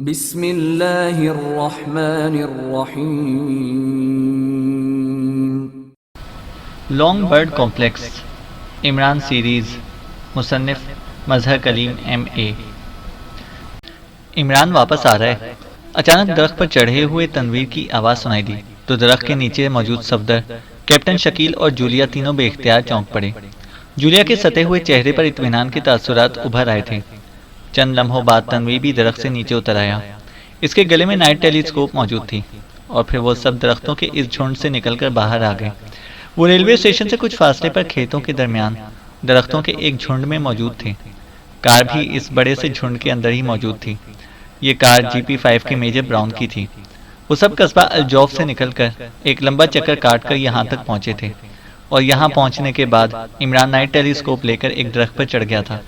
बिस्मिल्लाहिर्रहमानिर्रहीम। Long bird complex Imran series मुसन्निफ Mazhar Kaleem MA। Imran वापस आ रहा है। अचानक दरख्त पर चढ़े हुए तनवीर की आवाज़ सुनाई दी तो दरख्त के नीचे मौजूद सफदर, कैप्टन शकील और जूलिया तीनों बेख्तियार चौंक पड़े। जूलिया के सते हुए चेहरे पर इत्मीनान के तासुरात उभर आए थे। चंद लम्हों बाद तनवीर भी दरख्त से नीचे उतर आया। इसके गले में नाइट टेलीस्कोप मौजूद थी और फिर वो सब दरख्तों के इस झुंड से निकलकर बाहर आ गए। वो रेलवे स्टेशन से कुछ फासले पर खेतों के दरमियान दरख्तों के एक झुंड में मौजूद थे। कार भी इस बड़े से झुंड के अंदर ही मौजूद थी। ये कार GP5 के मेजर ब्राउन की थी। वो सब कस्बा अल-जौफ से निकलकर एक लंबा चक्कर काटकर यहाँ तक पहुँचे थे और यहाँ पहुँचने के बाद इमरान नाइट टेलीस्कोप लेकर एक दरख्त पर चढ़ गया था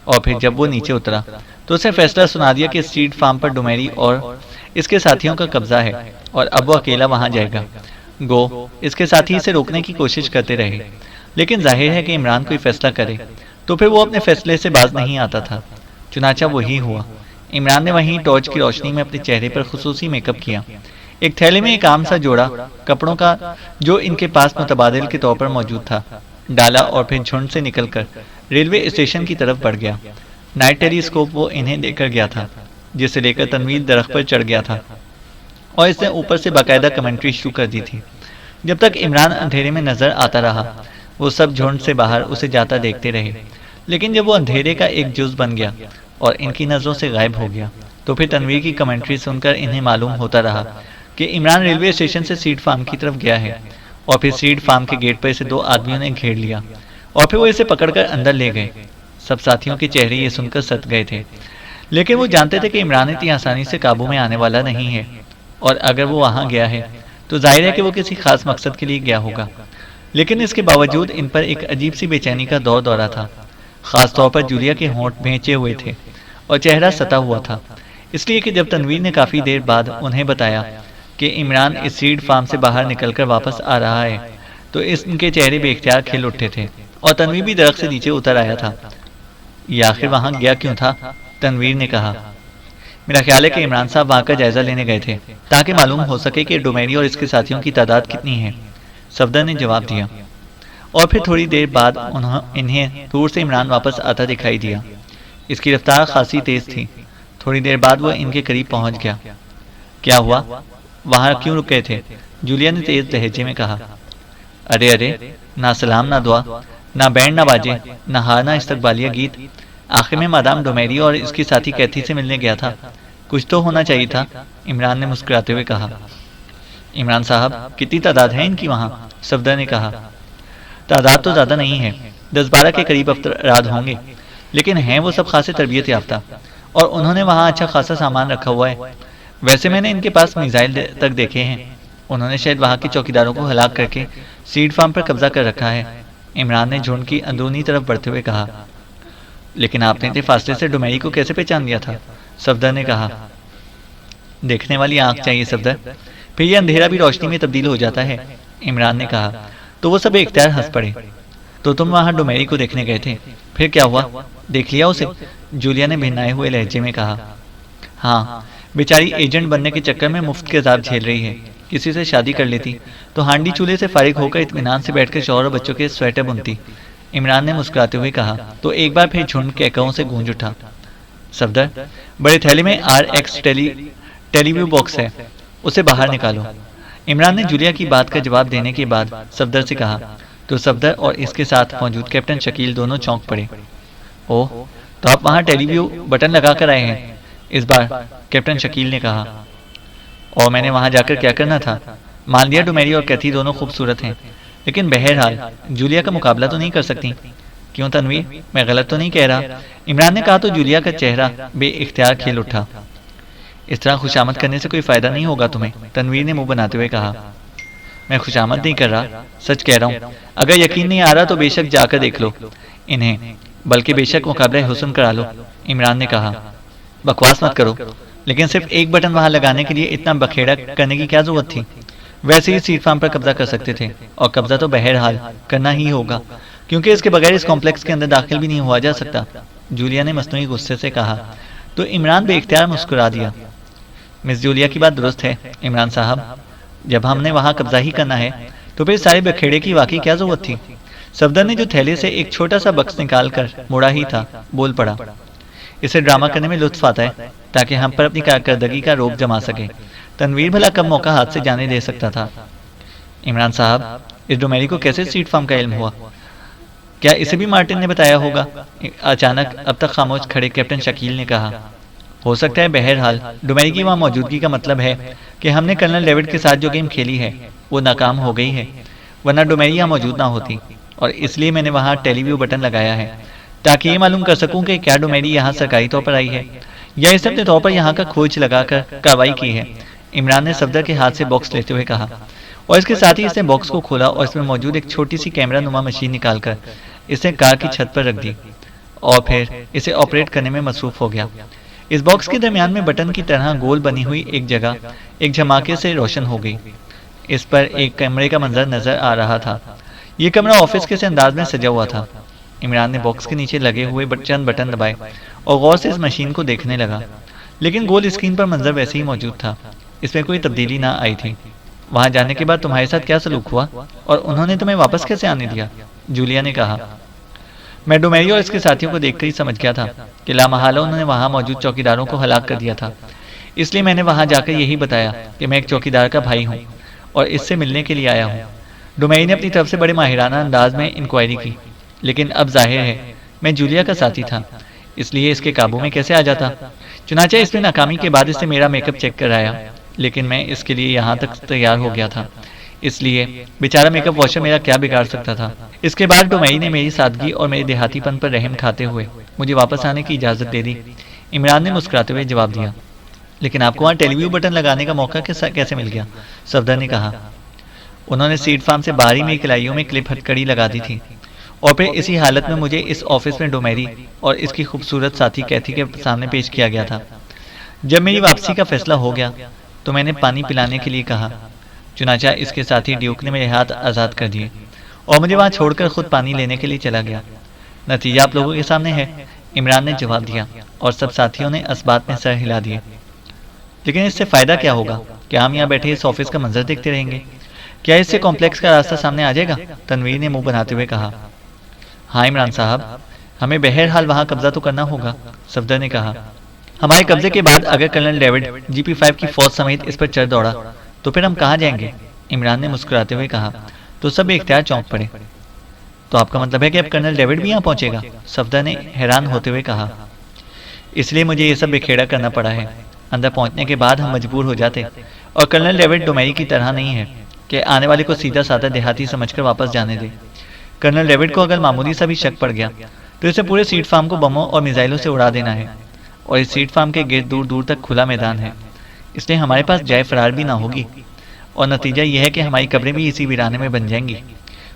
और फिर जब वो नीचे उतरा तो उसे फैसला सुना दिया कि स्ट्रीट फार्म पर डुमेरी और इसके साथियों का कब्जा है और अब वो अकेला वहाँ जाएगा। गो इसके साथी इसे रोकने की कोशिश करते रहे, लेकिन जाहिर है कि इमरान कोई फैसला करे तो फिर वो अपने फैसले से बाज नहीं आता था। चुनाचा वही हुआ। इमरान ने वहीं टॉर्च की रोशनी में अपने चेहरे पर खुसूसी मेकअप किया। एक थैले में एक आम सा जोड़ा कपड़ों का जो इनके पास मुतबादिल के तौर पर मौजूद था डाला और फिर झुंड से निकलकर रेलवे स्टेशन की तरफ बढ़ गया। नाइट टेलीस्कोप वो इन्हें लेकर गया था, जिसे लेकर तनवीर दरख्त पर चढ़ गया था और इसने ऊपर से बाकायदा कमेंट्री शुरू कर दी थी। जब तक इमरान अंधेरे में नजर आता रहा वो सब झुंड से बाहर उसे जाता देखते रहे, लेकिन जब वो अंधेरे का एक जुज बन गया और इनकी नजरों से गायब हो गया तो फिर तनवीर की कमेंट्री सुनकर इन्हें मालूम होता रहा कि इमरान रेलवे स्टेशन से सीड फार्म की तरफ गया है और फिर सीड फार्म के गेट पर इसे दो आदमियों ने घेर लिया और फिर वो इसे पकड़कर अंदर ले गए। सब साथियों के चेहरे ये सुनकर सत गए थे, लेकिन वो जानते थे कि इमरान इतनी आसानी से काबू में आने वाला नहीं है और अगर वो वहाँ गया है तो जाहिर है कि वो किसी खास मकसद के लिए गया होगा। लेकिन इसके बावजूद इन पर एक अजीब सी बेचैनी का दौर दौरा था। खास तौर पर जूलिया के होंठ भेंचे हुए थे और चेहरा सता हुआ था, इसलिए कि जब तनवीर ने काफ़ी देर बाद उन्हें बताया कि इमरान इस सीड फार्म से बाहर निकलकर वापस आ रहा है तो इनके चेहरे बेख्तियार खिल उठे थे और तनवीर भी दरख्त से नीचे उतर आया था। ये आखिर वहाँ गया क्यों था? तनवीर ने कहा, मेरा ख्याल है कि इमरान साहब वहाँ का जायजा लेने गए थे ताकि मालूम हो सके कि डोमेरी और इसके साथियों की तादाद कितनी है। सफदर ने जवाब दिया और फिर थोड़ी देर बाद इन्हें दूर से इमरान वापस आता दिखाई दिया। इसकी रफ्तार खासी तेज थी। थोड़ी देर बाद वह इनके करीब पहुंच गया। क्या हुआ? वहाँ क्यों रुक गए थे? जूलिया ने तेज लहजे में कहा। अरे अरे, ना सलाम ना दुआ, ना बैंड ना बाजे, ना हार ना इस्तकबालिया गीत। आखिर में मादाम डोमेरी और इसकी साथी कैथी से मिलने गया था। कुछ तो होना चाहिए था, इमरान ने मुस्कुराते हुए कहा। इमरान साहब, कितनी तादाद है इनकी वहाँ? सफदर ने कहा। तादाद तो ज़्यादा नहीं है, 10-12 के करीब अफराद होंगे, लेकिन हैं वो सब खासे तरबियत याफ्ता और उन्होंने वहाँ अच्छा खासा सामान रखा हुआ है। वैसे मैंने इनके पास मिसाइल तक देखे हैं। उन्होंने शायद वहाँ के चौकीदारों को हलाक करके सीड फार्म पर कब्जा कर रखा है, इमरान ने झुंड की अंदरूनी तरफ बढ़ते हुए कहा। लेकिन आपने इतने फासले से डोमेरी को कैसे पहचान लिया था? सफदर ने कहा। देखने वाली आंख चाहिए सफदर, फिर यह अंधेरा भी रोशनी में तब्दील हो जाता है, इमरान ने कहा। तो वो सब इख्तियार हंस पड़े। तो तुम वहाँ डोमेरी को देखने गए थे, फिर क्या हुआ? देख लिया उसे? जूलिया ने भिन्नाए हुए लहजे में कहा। हाँ, बेचारी एजेंट बनने के चक्कर में मुफ्त के अजाब झेल रही है। किसी से शादी कर लेती तो हांडी चूल्हे से फारिग होकर इत्मीनान से बैठकर शौहर और बच्चों के स्वेटर बुनती, इमरान ने मुस्कुराते हुए कहा। तो एक बार फिर झुंड कहकहों से गूंज उठा। सफदर, बड़े थैले में RX टेलीव्यू बॉक्स है, उसे बाहर निकालो, इमरान ने जूलिया की बात का जवाब देने के बाद सफदर से कहा। तो सफदर और इसके साथ मौजूद कैप्टन शकील दोनों चौंक पड़े। ओह, तो आप वहाँ टेलीव्यू बटन लगा कर आए हैं इस बार, कैप्टन शकील ने कहा। और मैंने वहाँ जाकर क्या करना था? मान लिया डोमेरी और कैथी दोनों खूबसूरत हैं, लेकिन बहरहाल जूलिया का मुकाबला तो नहीं कर सकती। क्यों तनवीर, मैं गलत तो नहीं कह रहा? इमरान ने कहा तो जूलिया का चेहरा बेइख्तियार खिल उठा। इस तरह खुशामद करने से कोई फ़ायदा नहीं होगा तुम्हें, तनवीर ने मुंह बनाते हुए कहा। मैं खुशामद नहीं कर रहा, सच कह रहा हूँ। अगर यकीन नहीं आ रहा तो बेशक जाकर देख लो इन्हें, बल्कि बेशक मुकाबला हुस्न करा लो, इमरान ने कहा। बकवास मत करो, लेकिन सिर्फ एक बटन वहाँ लगाने के लिए इतना बखेड़ा करने की क्या जरूरत थी? वैसे ही सीड फार्म पर कब्जा कर सकते थे और कब्जा तो बहरहाल करना ही होगा, क्योंकि इसके बगैर इस कॉम्प्लेक्स के अंदर दाखिल भी नहीं हुआ जा सकता, जूलिया ने मसनूई गुस्से से कहा। तो इमरान बेइख्तियार मुस्कुरा दिया। मिस जूलिया की बात दुरुस्त है इमरान साहब, जब हमने वहां कब्जा ही करना है तो फिर सारे बखेड़े की वाकई क्या जरूरत थी। सफदर ने जो थैले से एक छोटा सा बक्स निकाल कर मुड़ा ही था, बोल पड़ा, इसे ड्रामा करने में लुत्फ आता है ताकि हम पर अपनी कारकर्दगी का रोब जमा सके। तनवीर भला कब मौका हाथ से जाने दे सकता था। इमरान साहब, इस डोमेरी को कैसे स्ट्रीट फार्म का इल्म हुआ? क्या इसे भी मार्टिन ने बताया होगा? अचानक अब तक खामोश खड़े कैप्टन शकील ने कहा। हो सकता है, बहरहाल डोमेरी की वहाँ मौजूदगी का मतलब है कि हमने कर्नल डेविड के साथ जो गेम खेली है वो नाकाम हो गई है, वरना डोमेरी यहाँ मौजूद ना होती। और इसलिए मैंने वहाँ टेलीव्यू बटन लगाया है ताकि ये मालूम कर सकूं कि क्या डोमेरी यहाँ सरकारी तौर पर आई है या इस अपने तौर पर यहाँ का खोज लगाकर कार्रवाई की है। इमरान ने सफदर के हाथ से बॉक्स लेते हुए कहा, और इसके साथ ही इसने बॉक्स को खोला और इसमें मौजूद एक छोटी सी कैमरा नुमा मशीन निकालकर इसे कार की छत पर रख दी और फिर इसे ऑपरेट करने में मसरूफ हो गया। इस बॉक्स के दरमियान में बटन की तरह गोल बनी हुई एक जगह एक झमाके से रोशन हो गई। इस पर एक कमरे का मंजर नजर आ रहा था। ये कमरा ऑफिस के से अंदाज में सजा हुआ था। इमरान ने बॉक्स के नीचे लगे हुए चंद बटन दबाए और गौर से इस मशीन को देखने लगा, लेकिन गोल स्क्रीन पर मंजर वैसे ही मौजूद था, इसमें कोई तब्दीली ना आई थी। वहां जाने के बाद तुम्हारे साथ क्या सलूक हुआ और उन्होंने तुम्हें वापस कैसे आने दिया? जूलिया ने कहा। मैं डोमेरी और इसके साथियों को देखकर ही समझ गया था कि लामहला उन्होंने वहां मौजूद चौकीदारों को हलाक कर दिया था, इसलिए मैंने वहां जाकर यही बताया कि मैं एक चौकीदार का भाई हूँ और इससे मिलने के लिए आया हूँ। डोमेरी ने अपनी तरफ से बड़े माहिराना अंदाज में इंक्वायरी की, लेकिन अब जाहिर है मैं जूलिया का साथी था, इसलिए इसके काबू में कैसे आ जाता। चुनाचे इसमें नाकामी के बाद इससे मेरा मेकअप चेक कराया, लेकिन मैं इसके लिए यहाँ तक तैयार हो गया था, इसलिए बेचारा मेकअप वॉशर मेरा क्या बिगाड़ सकता था। इसके बाद डोमेरी ने मेरी सादगी और मेरे देहातीपन पर रहम खाते हुए मुझे वापस आने की इजाज़त दे दी। इमरान ने मुस्कुराते हुए जवाब दिया, लेकिन आपको वहाँ टेलीव्यू बटन लगाने का मौका कैसे मिल गया? सफदर ने कहा। उन्होंने सीड फार्म से बाहरी में इकलाइयों में क्लिप हथकड़ी लगा दी थी और फिर इसी हालत में मुझे इस ऑफिस में डोमेरी और इसकी खूबसूरत साथी कैथी के सामने पेश किया गया था। जब मेरी वापसी का फैसला हो गया तो मैंने पानी पिलाने के लिए कहा। चुनाचा इसके साथी ड्यूक ने मेरे हाथ आज़ाद कर दिए और मुझे वहां छोड़कर खुद पानी लेने के लिए चला गया। नतीजा आप लोगों के सामने है, इमरान ने जवाब दिया और सब साथियों ने इस बात में सर हिला दिए। लेकिन इससे फ़ायदा क्या होगा? क्या हम यहाँ बैठे इस ऑफिस का मंजर देखते रहेंगे? क्या इससे कॉम्प्लेक्स का रास्ता सामने आ जाएगा? तनवीर ने मुंह बनाते हुए कहा। हाँ इमरान साहब, हमें बहरहाल वहाँ कब्जा तो करना होगा, सफदर ने कहा। हमारे कब्जे के बाद अगर कर्नल डेविड GP5 की फौज समेत इस पर चढ़ दौड़ा तो फिर हम कहाँ जाएंगे? इमरान ने मुस्कुराते हुए कहा। तो सब इख्तियार चौंक पड़े। तो आपका मतलब है कि अब कर्नल डेविड भी यहाँ पहुंचेगा? सफदर ने हैरान होते हुए कहा। इसलिए मुझे ये सब बिखेड़ा करना पड़ा है। अंदर पहुंचने के बाद हम मजबूर हो जाते, और कर्नल डेविड डोमेरी की तरह नहीं है कि आने वाले को सीधा साधा देहाती समझकर वापस जाने दे। कर्नल डेविड को अगर मामूली सा भी शक पड़ गया तो इसे पूरे सीड फार्म को बमों और मिसाइलों से उड़ा देना है, और इस सीड फार्म के गिर्द दूर दूर तक खुला मैदान है, इसलिए हमारे पास जाए फरार भी ना होगी, और नतीजा यह है कि हमारी कब्रें भी इसी वीराने में बन जाएंगी।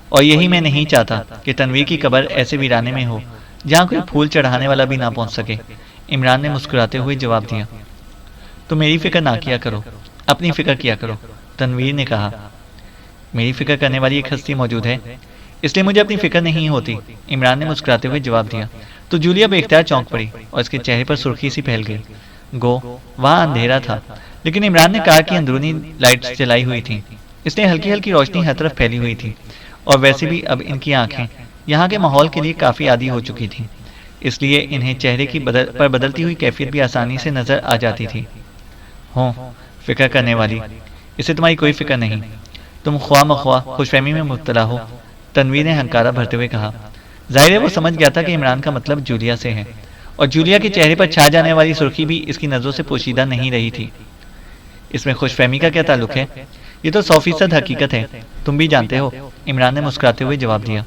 और यही मैं नहीं चाहता कि तनवीर की कब्र ऐसे वीराने में हो जहाँ कोई फूल चढ़ाने वाला भी ना पहुँच सके। इमरान ने मुस्कुराते हुए जवाब दिया। तो मेरी फिक्र ना किया करो, अपनी फिक्र किया करो, तनवीर ने कहा। मेरी फिक्र करने वाली एक हस्ती मौजूद है, इसलिए मुझे अपनी फिक्र नहीं होती, इमरान ने मुस्कुराते हुए जवाब दिया। तो जूलिया बेख्तियार चौंक पड़ी और इसके चेहरे पर सुर्खी सी फैल गई। गो वहाँ अंधेरा था, लेकिन इमरान ने कार की अंदरूनी लाइट्स जलाई हुई थी, इसलिए हल्की हल्की रोशनी हर तरफ फैली हुई थी, और वैसे भी अब इनकी आंखें यहाँ के माहौल के लिए काफ़ी आदी हो चुकी थी, इसलिए इन्हें चेहरे की पर बदलती हुई कैफियत भी आसानी से नजर आ जाती थी। हो फिक्र करने वाली, इससे तुम्हारी कोई फिक्र नहीं, तुम ख्वाह मख्वाह खुशफहमी में मुब्तला हो, तनवीर ने हंकारा भरते हुए कहा। जाहिर है वो समझ गया था कि इमरान का मतलब जूलिया से है, और जूलिया के चेहरे पर छा जाने वाली सुर्खी भी इसकी नज़रों से पोशीदा नहीं रही थी। इसमें खुशफहमी का क्या ताल्लुक है? ये तो 100% हकीकत है, तुम भी जानते हो, इमरान ने मुस्कुराते हुए जवाब दिया।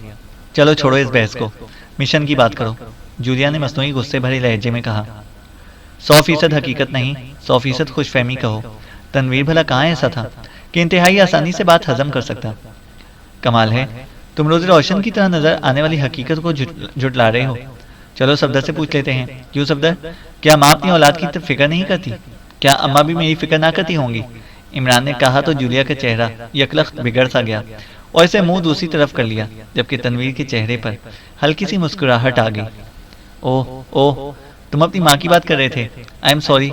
चलो छोड़ो इस बहस को, मिशन की बात करो, जूलिया ने मसनूई गुस्से भरे लहजे में कहा। 100% हकीकत नहीं, 100% खुशफहमी कहो। तनवीर भला कहाँ ऐसा था कि इंतहाई आसानी से बात हजम कर सकता? कमाल है, तुम रोज रोशन की तरह नजर आने वाली हकीकत को झुटला रहे हो। चलो सफदर से पूछ लेते हैं। क्यों सफदर, क्या माँ अपनी औलाद की फिक्र नहीं करती? क्या अम्मा भी मेरी फिक्र ना करती होंगी? इमरान ने कहा तो जूलिया का चेहरा यकलख्त बिगड़ सा गया और इसे मुंह दूसरी तरफ कर लिया, जबकि तनवीर के चेहरे पर हल्की सी मुस्कुराहट आ गई। ओह ओह, तुम अपनी माँ की बात कर रहे थे। आई एम सॉरी,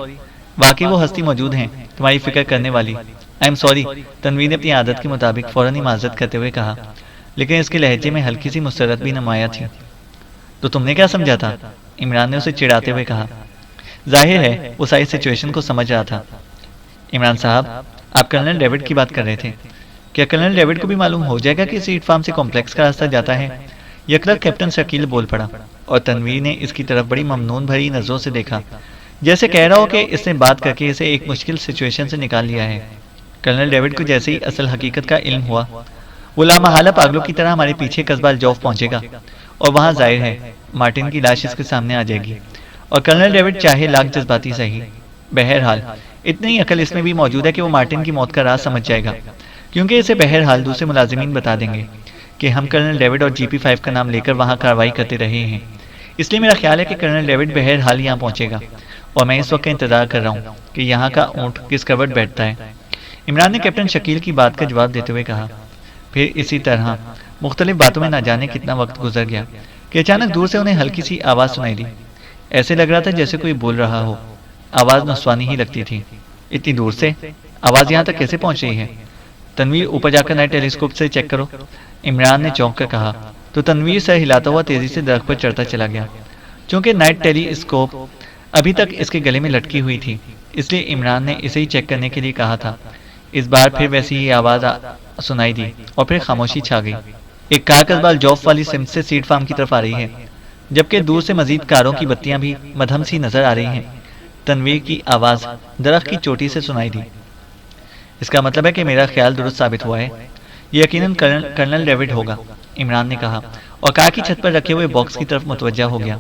वाकई वो हस्ती मौजूद हैं तुम्हारी फिक्र करने वाली। आई एम सॉरी, तनवीर ने अपनी आदत के मुताबिक फौरन ही माजरत करते हुए कहा, लेकिन इसके लहजे में हल्की सी मुस्तरत भी नुमाया थी। तो तुमने क्या समझा था? इमरान ने उसे चिढ़ाते हुए कहा। जाहिर है वो सारी सिचुएशन को समझ रहा था। इमरान साहब, आप कर्नल डेविड की बात कर रहे थे। क्या कर्नल डेविड को भी मालूम हो जाएगा कि सीड फार्म से कॉम्प्लेक्स का रास्ता जाता है? यकदम कैप्टन शकील बोल पड़ा और तनवीर ने इसकी तरफ बड़ी ममनून भरी नजरों से देखा, जैसे कह रहा हो कि इसने बात करके इसे एक मुश्किल सिचुएशन से निकाल लिया है। कर्नल डेविड को जैसे ही असल हकीकत का इल्म हुआ, वो लामहला पागलों की तरह हमारे पीछे कस्बा जौफ पहुंचेगा और वहां जाहिर है मार्टिन की लाश इसके सामने आ जाएगी। और कर्नल डेविड चाहे लाख जज्बाती सही, बहरहाल इतनी अकल इसमें भी मौजूद है कि वो मार्टिन की मौत का राज समझ जाएगा, क्योंकि इसे बहरहाल दूसरे मुलाजिमीन बता देंगे कि हम कर्नल डेविड और GP5 का नाम लेकर वहां कार्रवाई करते रहे हैं। इसलिए मेरा ख्याल है कि कर्नल डेविड बहरहाल यहाँ पहुंचेगा और मैं इस वक्त का इंतजार कर रहा हूँ कि यहाँ का ऊँट किस कवट बैठता है। इमरान ने कैप्टन शकील की बात का जवाब देते हुए कहा। फिर इसी तरह मुख्तलिफ बातों में ना जाने कितना वक्त गुजर गया कि अचानक दूर से उन्हें हल्की सी आवाज़ सुनाई दी। ऐसे लग रहा था जैसे कोई बोल रहा हो। आवाज़ नस्वानी ही लगती थी। इतनी दूर से आवाज़ यहाँ तक कैसे पहुँच रही है? तनवीर, ऊपर जाकर नाइट टेलीस्कोप से चेक करो, इमरान ने चौंक कर कहा। तो तनवीर सर हिलाता हुआ तेजी से दरख्त पर चढ़ता चला गया। चूंकि नाइट टेलीस्कोप अभी तक इसके गले में लटकी हुई थी, इसलिए इमरान ने इसे ही चेक करने के लिए कहा था। इस बार फिर वैसी ही आवाज़ सुनाई दी और फिर खामोशी छा गई। एक कार कस्बाल जौफ वाली सिमत से सीड फार्म की तरफ आ रही है, जबकि दूर से मजीद कारों की बत्तियां भी मध्यम सी नजर आ रही हैं। तनवीर की आवाज़ दरख्त की चोटी से सुनाई दी। इसका मतलब है कि मेरा ख्याल दुरुस्त साबित हुआ है। ये यकीनन कर्नल डेविड होगा, इमरान ने कहा और कार की छत पर रखे हुए बॉक्स की तरफ मुतवज्जा हो गया।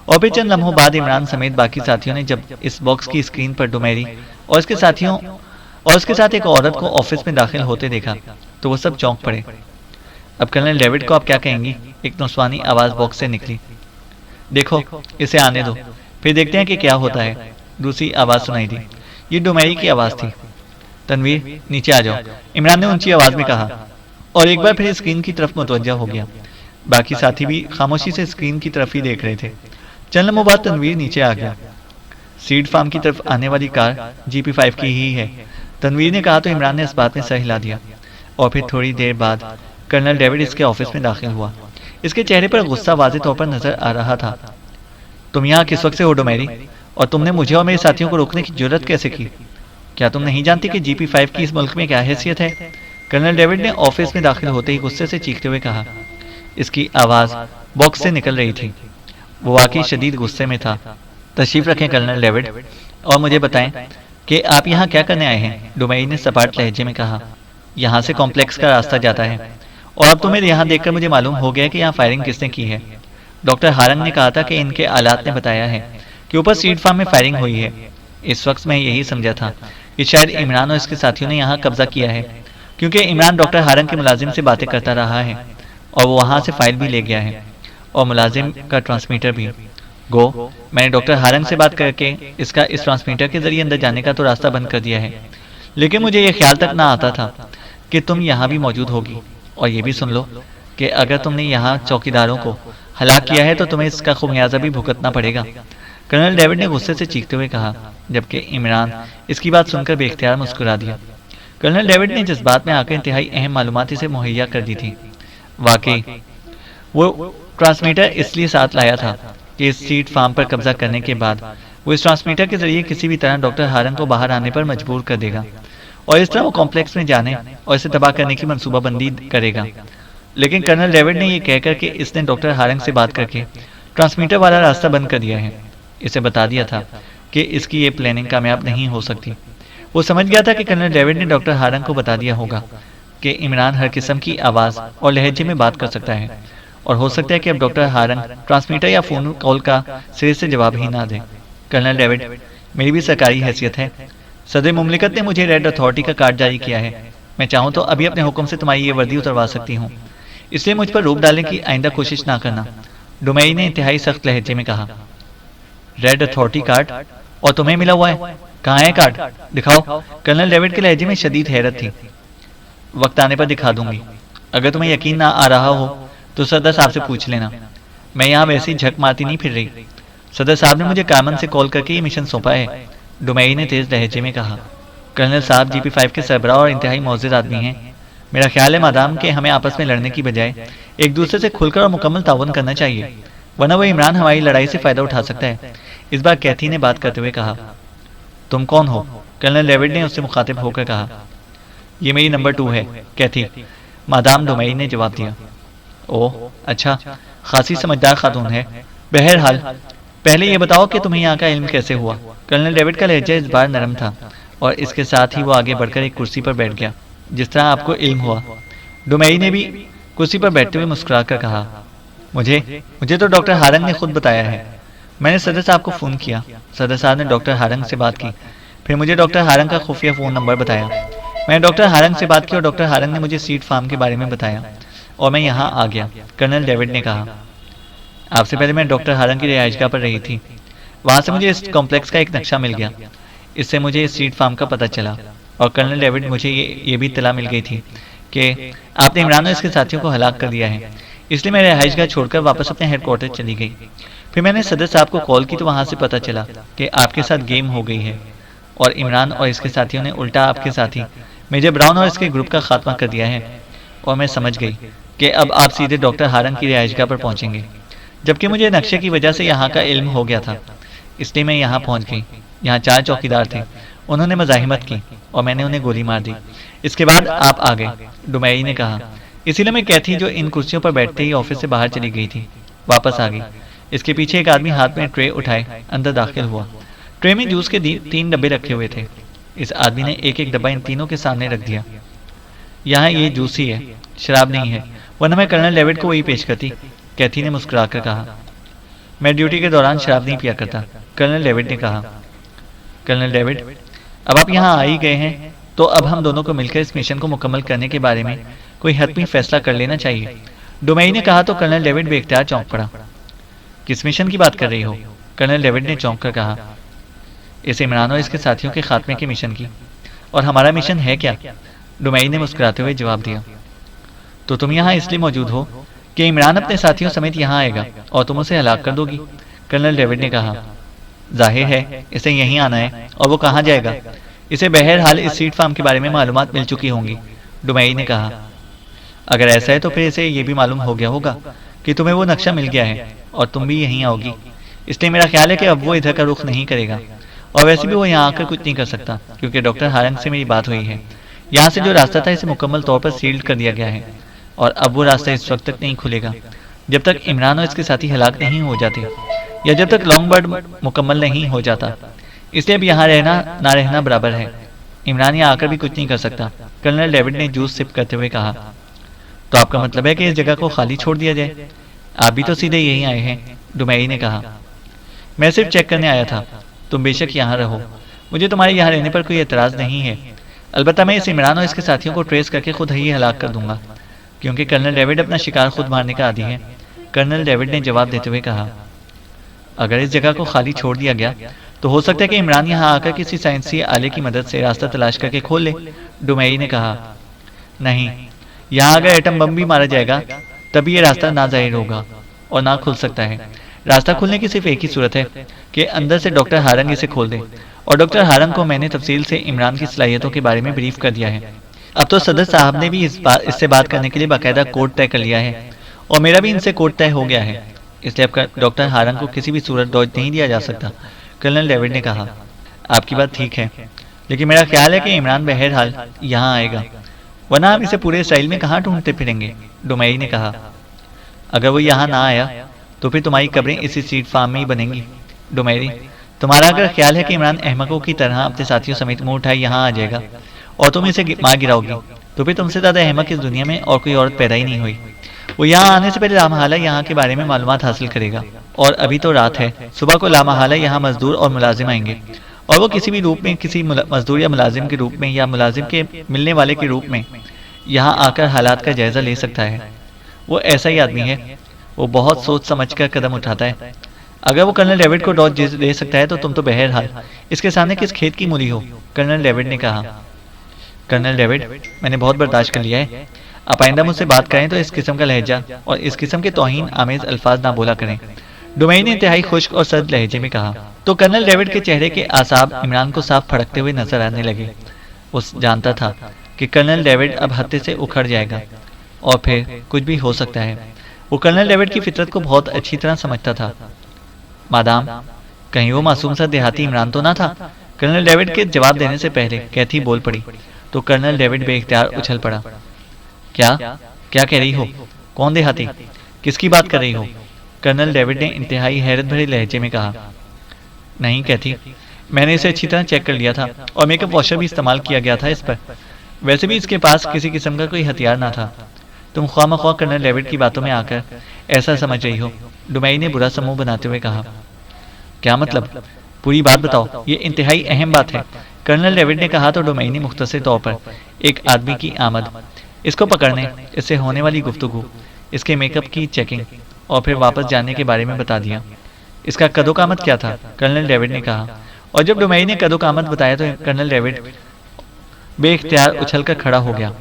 और फिर चंद लम्हों बाद इमरान समेत बाकी साथियों ने जब इस बॉक्स की स्क्रीन पर डुमेरी और उसके साथियों और उसके साथ एक औरत को ऑफिस में दाखिल होते देखा तो वो सब चौंक पड़े। अब कर्नल डेविड को आप क्या कहेंगी? एक नुस्वानी आवाज़ बॉक्स से निकली। देखो, इसे आने दो, फिर देखते हैं कि क्या होता है, दूसरी आवाज़ सुनाई दी। ये डुमेरी की आवाज़ थी। तनवीर, नीचे आ जाओ, इमरान ने ऊंची आवाज़ में कहा और एक बार फिर स्क्रीन की तरफ मुतवज्जा हो गया। बाकी साथी भी खामोशी से स्क्रीन की तरफ ही देख रहे थे। चंद लम्हों बाद तनवीर नीचे आ गया। सीड फार्म की तरफ आने वाली कार GP5 की ही है, तनवीर ने कहा तो इमरान ने इस बात में सर हिला दिया। और फिर थोड़ी देर बाद कर्नल डेविड इसके ऑफिस में दाखिल हुआ। इसके चेहरे पर गुस्सा वाज़ेह तौर पर नजर आ रहा था। तुम यहाँ किस वक्त से हो डोमेरी? और तुमने मुझे और मेरे साथियों को रोकने की जरूरत कैसे की? क्या तुम नहीं जानती कि GP5 की इस मुल्क में क्या हैसियत है? कर्नल डेविड ने ऑफिस में दाखिल होते ही गुस्से से चीखते हुए कहा। इसकी आवाज़ बॉक्स से निकल रही थी। वो वाकई शदीद गुस्से में था। तशरीफ रखें कर्नल डेविड, और मुझे बताएं कि आप यहाँ क्या करने आए हैं? डोमेरी ने सपाट लहजे में कहा। यहाँ से कॉम्प्लेक्स का रास्ता जाता है और अब तुम्हें यहाँ देखकर मुझे मालूम हो गया कि यहाँ फायरिंग किसने की है। डॉक्टर हारंग ने कहा था कि इनके आलात ने बताया है कि ऊपर सीड फार्म में फायरिंग हुई है। इस वक्त मैं यही समझा था कि शायद इमरान और इसके साथियों ने यहाँ कब्जा किया है, क्योंकि इमरान डॉक्टर हारंग के मुलाजिम से बातें करता रहा है और वो वहाँ से फाइल भी ले गया है और मुलाजिम का ट्रांसमीटर भी। गो मैंने डॉक्टर हारंग से बात करके इसका इस ट्रांसमीटर के जरिए अंदर जाने का तो रास्ता बंद कर दिया है, लेकिन मुझे ये ख्याल तक ना आता था कि तुम यहाँ भी मौजूद होगी। और ये भी सुन लो कि अगर तुमने यहाँ चौकीदारों को हलाक किया है तो तुम्हें इसका खुमियाजा भी भुगतना पड़ेगा, कर्नल डेविड ने गुस्से से चीखते हुए कहा, जबकि इमरान इसकी बात सुनकर बेख्तियार मुस्कुरा दिया। कर्नल डेविड ने जिस बात में आकर इंतहाई अहम मालूमात इसे मुहैया कर दी थी, वाकई वो ट्रांसमीटर इसलिए साथ लाया था कि इस सीड फार्म पर कब्जा करने के बाद वो इस ट्रांसमीटर के जरिए किसी भी तरह डॉक्टर हारंग को बाहर आने पर मजबूर कर देगा और इस तरह वो कॉम्प्लेक्स में जाने और इसे तबाह करने की मनसूबाबंदी करेगा। लेकिन कर्नल डेविड ने यह कहकर कि इसने डॉक्टर हारंग से बात करके ट्रांसमीटर वाला रास्ता बंद कर दिया है, इसे बता दिया था कि इसकी ये प्लानिंग कामयाब नहीं हो सकती। वो समझ गया था कि कर्नल डेविड ने डॉक्टर हारंग को बता दिया होगा कि इमरान हर किस्म की आवाज़ और लहजे में बात कर सकता है और हो सकता है कि अब डॉक्टर हारंग ट्रांसमीटर या फोन कॉल का सिरे से जवाब ही ना दे। कर्नल डेविड, मेरी भी सरकारी हैसियत है। सदर मुमलिकत ने मुझे रेड अथॉरिटी का कार्ड जारी किया है। मैं चाहूँ तो अभी अपने हुक्म से तुम्हारी ये वर्दी उतरवा सकती हूँ, इसलिए मुझ पर रोक डालने की आइंदा कोशिश ना करना, डोमेरी ने इंतहाई सख्त लहजे में कहा। Red authority card? और तुम्हें मिला हुआ है? कहाँ है कार्ड? दिखाओ। कर्नल डेविड के लहजे में शदीद हैरत थी। वक्त आने पर दिखा दूंगी। अगर तुम्हें यकीन ना आ रहा हो तो सदर साहब से पूछ लेना। मैं यहाँ वैसे ही झक मारती नहीं फिर रही। सदर साहब ने मुझे कारमन से कॉल करके ये मिशन सौंपा है। डुमेई ने तेज लहजे में कहा। कर्नल साहब GP5 के सरबराह और इंतहाई मोअज़्ज़ज़ आदमी हैं। मेरा ख्याल है मादाम कि हमें आपस में लड़ने की बजाय एक दूसरे से खुलकर और मुकम्मल ताउन करना चाहिए, वरना वो इमरान हमारी लड़ाई से फ़ायदा उठा सकता है। इस बार कैथी ने बात करते हुए कहा। तुम कौन हो? कर्नल डेविड ने उससे मुखातिब होकर कहा। ये मेरी नंबर 2 है कैथी, मादाम डुमेई ने जवाब दिया। ओह अच्छा, खासी समझदार खातून है। बहरहाल पहले ये बताओ कि तुम्हें यहाँ का इल्म कैसे हुआ? कर्नल डेविड का लहजा इस बार नरम था और इसके साथ ही वो आगे बढ़कर एक कुर्सी पर बैठ गया। जिस तरह आपको इल्म हुआ? डुमेई ने भी कुर्सी पर बैठते हुए मुस्कुरा कर कहा। मुझे तो डॉक्टर हारंग ने खुद बताया है। मैंने सदर साहब को फ़ोन किया, सदर साहब ने डॉक्टर हारंग से बात की, फिर मुझे डॉक्टर हारंग का खुफिया फ़ोन नंबर बताया। मैंने डॉक्टर हारंग से बात की और डॉक्टर हारंग ने मुझे सीड फार्म के बारे में बताया और मैं यहाँ आ गया, कर्नल डेविड ने कहा। आपसे पहले मैं डॉक्टर हारंग की रिहाइशगाह पर रही थी। वहाँ से मुझे इस कॉम्प्लेक्स का एक नक्शा मिल गया। इससे मुझे इस सीड फार्म का पता चला और कर्नल डेविड मुझे ये भी इत्तला मिल गई थी कि आपने इमरान और इसके साथियों को हलाक कर दिया है। इसलिए मैं रिहाइशगाह छोड़कर वापस अपने हेडक्वार्टर चली गई। फिर मैंने सदर साहब को कॉल की तो वहाँ से पता चला कि आपके साथ गेम हो गई है और इमरान और इसके साथियों ने उल्टा आपके साथी मेजर ब्राउन और इसके ग्रुप का खात्मा कर दिया है। और मैं समझ गई कि अब आप सीधे डॉक्टर हारंग की रिहाइशगाह पर पहुँचेंगे, जबकि मुझे नक्शे की वजह से यहाँ का इल्म हो गया था। इसलिए मैं यहाँ पहुँच गई। यहाँ 4 चौकीदार थे, उन्होंने मज़ाहिमत की और मैंने उन्हें गोली मार दी। इसके बाद आप आ गए, डुमेई ने कहा। इसीलिए मैं कैथी, जो इन कुर्सियों पर बैठते ही ऑफिस से बाहर चली गई थी, वापस आ गई। इसके पीछे एक आदमी हाथ में ट्रे उठाए अंदर दाखिल हुआ। ट्रे में जूस के 3 डब्बे रखे हुए थे। इस आदमी ने एक एक डब्बा इन तीनों के सामने रख दिया। यहाँ ये जूस ही है, शराब नहीं है, वरना मैं कर्नल डेविड को वही पेश करती, कैथी ने मुस्कुरा कर कहा। मैं ड्यूटी के दौरान शराब नहीं पिया करता, कर्नल डेविड ने कहा। कर्नल डेविड, अब आप यहाँ आ ही गए हैं तो अब हम दोनों को मिलकर इस मिशन को मुकम्मल करने के बारे में कोई हतमी फैसला कर लेना चाहिए, डुमेई ने कहा। तो कर्नल डेविड बेख्तियार चौंक पड़ा। किस मिशन की बात कर रही हो? कर्नल डेविड ने चौंक कर कहा। इस इमरान और इसके साथियों के खात्मे के मिशन की। और हमारा मिशन है क्या? डुमेई ने मुस्कुराते हुए जवाब दिया। तो तुम यहाँ इसलिए मौजूद हो कि इमरान अपने साथियों समेत यहाँ आएगा और तुम उसे हलाक कर दोगी, कर्नल डेविड ने कहा। जाहिर है इसे यहीं आना है, और वो कहाँ जाएगा? इसे बहरहाल इस सीड फार्म के बारे में मालूमात मिल चुकी होंगी, डुमेई ने कहा। अगर ऐसा है तो फिर इसे ये भी मालूम हो गया होगा कि तुम्हें वो नक्शा मिल गया है और तुम भी यहीं आओगी। इसलिए मेरा ख्याल है कि अब वो इधर का रुख नहीं करेगा, और वैसे भी वो यहाँ आकर कुछ नहीं कर सकता, क्योंकि डॉक्टर हारंग से मेरी बात हुई है। यहाँ से जो रास्ता था इसे मुकम्मल तौर पर सील्ड कर दिया गया है, और अब वो रास्ता इस वक्त तक नहीं खुलेगा जब तक इमरान और इसके साथी हलाक नहीं हो जाते, या जब तक लॉन्ग बर्ड मुकम्मल नहीं हो जाता। इसलिए अब यहाँ रहना ना रहना बराबर है। इमरान यहाँ आकर भी कुछ नहीं कर सकता, कर्नल डेविड ने जूस सिप करते हुए कहा। तो आपका मतलब है कि इस जगह को खाली छोड़ दिया जाए? आप भी तो सीधे यहीं आए हैं, डुमेई ने कहा। मैं सिर्फ चेक करने आया था, तुम बेशक यहाँ रहो, मुझे तुम्हारे यहाँ रहने पर कोई एतराज़ नहीं है। अलबत्ता मैं इस इमरान और इसके साथियों को ट्रेस करके खुद ही हलाक कर दूंगा, क्योंकि कर्नल डेविड अपना शिकार खुद मारने का आदी है, कर्नल डेविड ने जवाब देते हुए कहा। अगर इस जगह को खाली छोड़ दिया गया तो हो सकता है कि इमरान यहाँ आकर किसी साइंसी आले की मदद से रास्ता तलाश करके खोल ले, डुमेई ने कहा। नहीं, यहाँ अगर एटम बम भी मारा जाएगा तभी ये रास्ता ना जाहिर होगा और ना खुल सकता है। रास्ता खुलने की सिर्फ एक ही सूरत है कि अंदर से डॉक्टर हारंग इसे खोल दे, और डॉक्टर हारंग को मैंने तफसील से इमरान की सलाहियतों के बारे में ब्रीफ कर दिया है। अब तो सदर साहब ने भी इससे बात करने के लिए बाकायदा कोड तय कर लिया है, और मेरा भी इनसे कोड तय हो गया है। इसलिए अब डॉक्टर हारंग को किसी भी सूरत डॉज नहीं दिया जा सकता, कर्नल डेविड ने कहा। आपकी बात ठीक है, लेकिन मेरा ख्याल है कि इमरान बहरहाल यहाँ आएगा, वरना आप इसे पूरे इसराइल में कहाँ ढूंढते फिरेंगे, डुमेई ने कहा। अगर वो यहाँ ना आया तो फिर तुम्हारी कब्रें इसी सीड फार्म में ही बनेंगी, डुमेई। तुम्हारा अगर ख्याल है कि इमरान अहमकों की तरह अपने साथियों समेत मुंह उठाए यहाँ आ जाएगा और तुम इसे मार गिराओगी, तो फिर तुमसे ज़्यादा अहमक इस दुनिया में और कोई औरत पैदा ही नहीं हुई। वो यहाँ आने से पहले लामहला यहाँ के बारे में मालूमात हासिल करेगा, और अभी तो रात है, सुबह को लामहला यहाँ मजदूर और मुलाजिम आएंगे, और वो किसी भी रूप में, किसी मजदूर या मुलाजिम के रूप में या मुलाजिम के मिलने वाले के रूप में यहाँ आकर हालात का जायज़ा ले सकता है। वो ऐसा ही आदमी है, वो बहुत सोच समझ कर कदम उठाता है। अगर वो कर्नल डेविड को डॉज दे सकता है तो तुम तो बहरहाल इसके सामने किस खेत की मूली हो, कर्नल डेविड ने कहा। कर्नल डेविड, मैंने बहुत बर्दाश्त कर लिया है, आप आइंदा मुझसे बात करें तो इस किस्म का लहजा और इस किस्म के तौहीन आमेज अल्फाज ना बोला करें, डुमई ने इंतहाई खुश्क और सर्द लहजे में कहा। तो कर्नल डेविड के चेहरे के आसाब इमरान को साफ फड़कते हुए नजर आने लगे। वो जानता था कि कर्नल डेविड अब हत्थे से उखड़ जाएगा और फिर कुछ भी हो सकता है। वो कर्नल डेविड की फितरत को बहुत अच्छी तरह समझता था। मादाम, कहीं वो मासूम सा देहाती इमरान तो ना था? कर्नल डेविड के जवाब देने से पहले कैथी बोल पड़ी तो कर्नल डेविड बेइख्तियार उछल पड़ा। क्या क्या कह रही हो? कौन देहाती? किसकी बात कर रही हो? कर्नल डेविड ने इंतहाई हैरत भरे लहजे में कहा। नहीं कैथी, मैंने इसे अच्छी तरह चेक कर लिया था और मेकअप वॉशर भी इस्तेमाल किया गया था इस पर। वैसे भी इसके पास किसी किस्म का कोई हथियार ना था। तुम ख्वामख्वाह कर्नल डेविड की बातों में आकर ऐसा समझ रही हो, डुमई ने बुरा समूह बनाते हुए कहा। क्या मतलब? पूरी बात बताओ, ये इंतहाई अहम बात है, कर्नल डेविड ने कहा तो डुमई ने मुख्तसर तौर पर एक आदमी की आमद, इसको पकड़ने, इससे होने वाली गुफ्तगू, इसके मेकअप की चेकिंग और फिर वापस जाने के बारे में बता दिया। इसका कदोकामत क्या था? कर्नल डेविड ने कहा। और जब डुमई ने कदोकामत बताया तो कर्नल डेविड बेइख्तियार उछलकर खड़ा हो गया।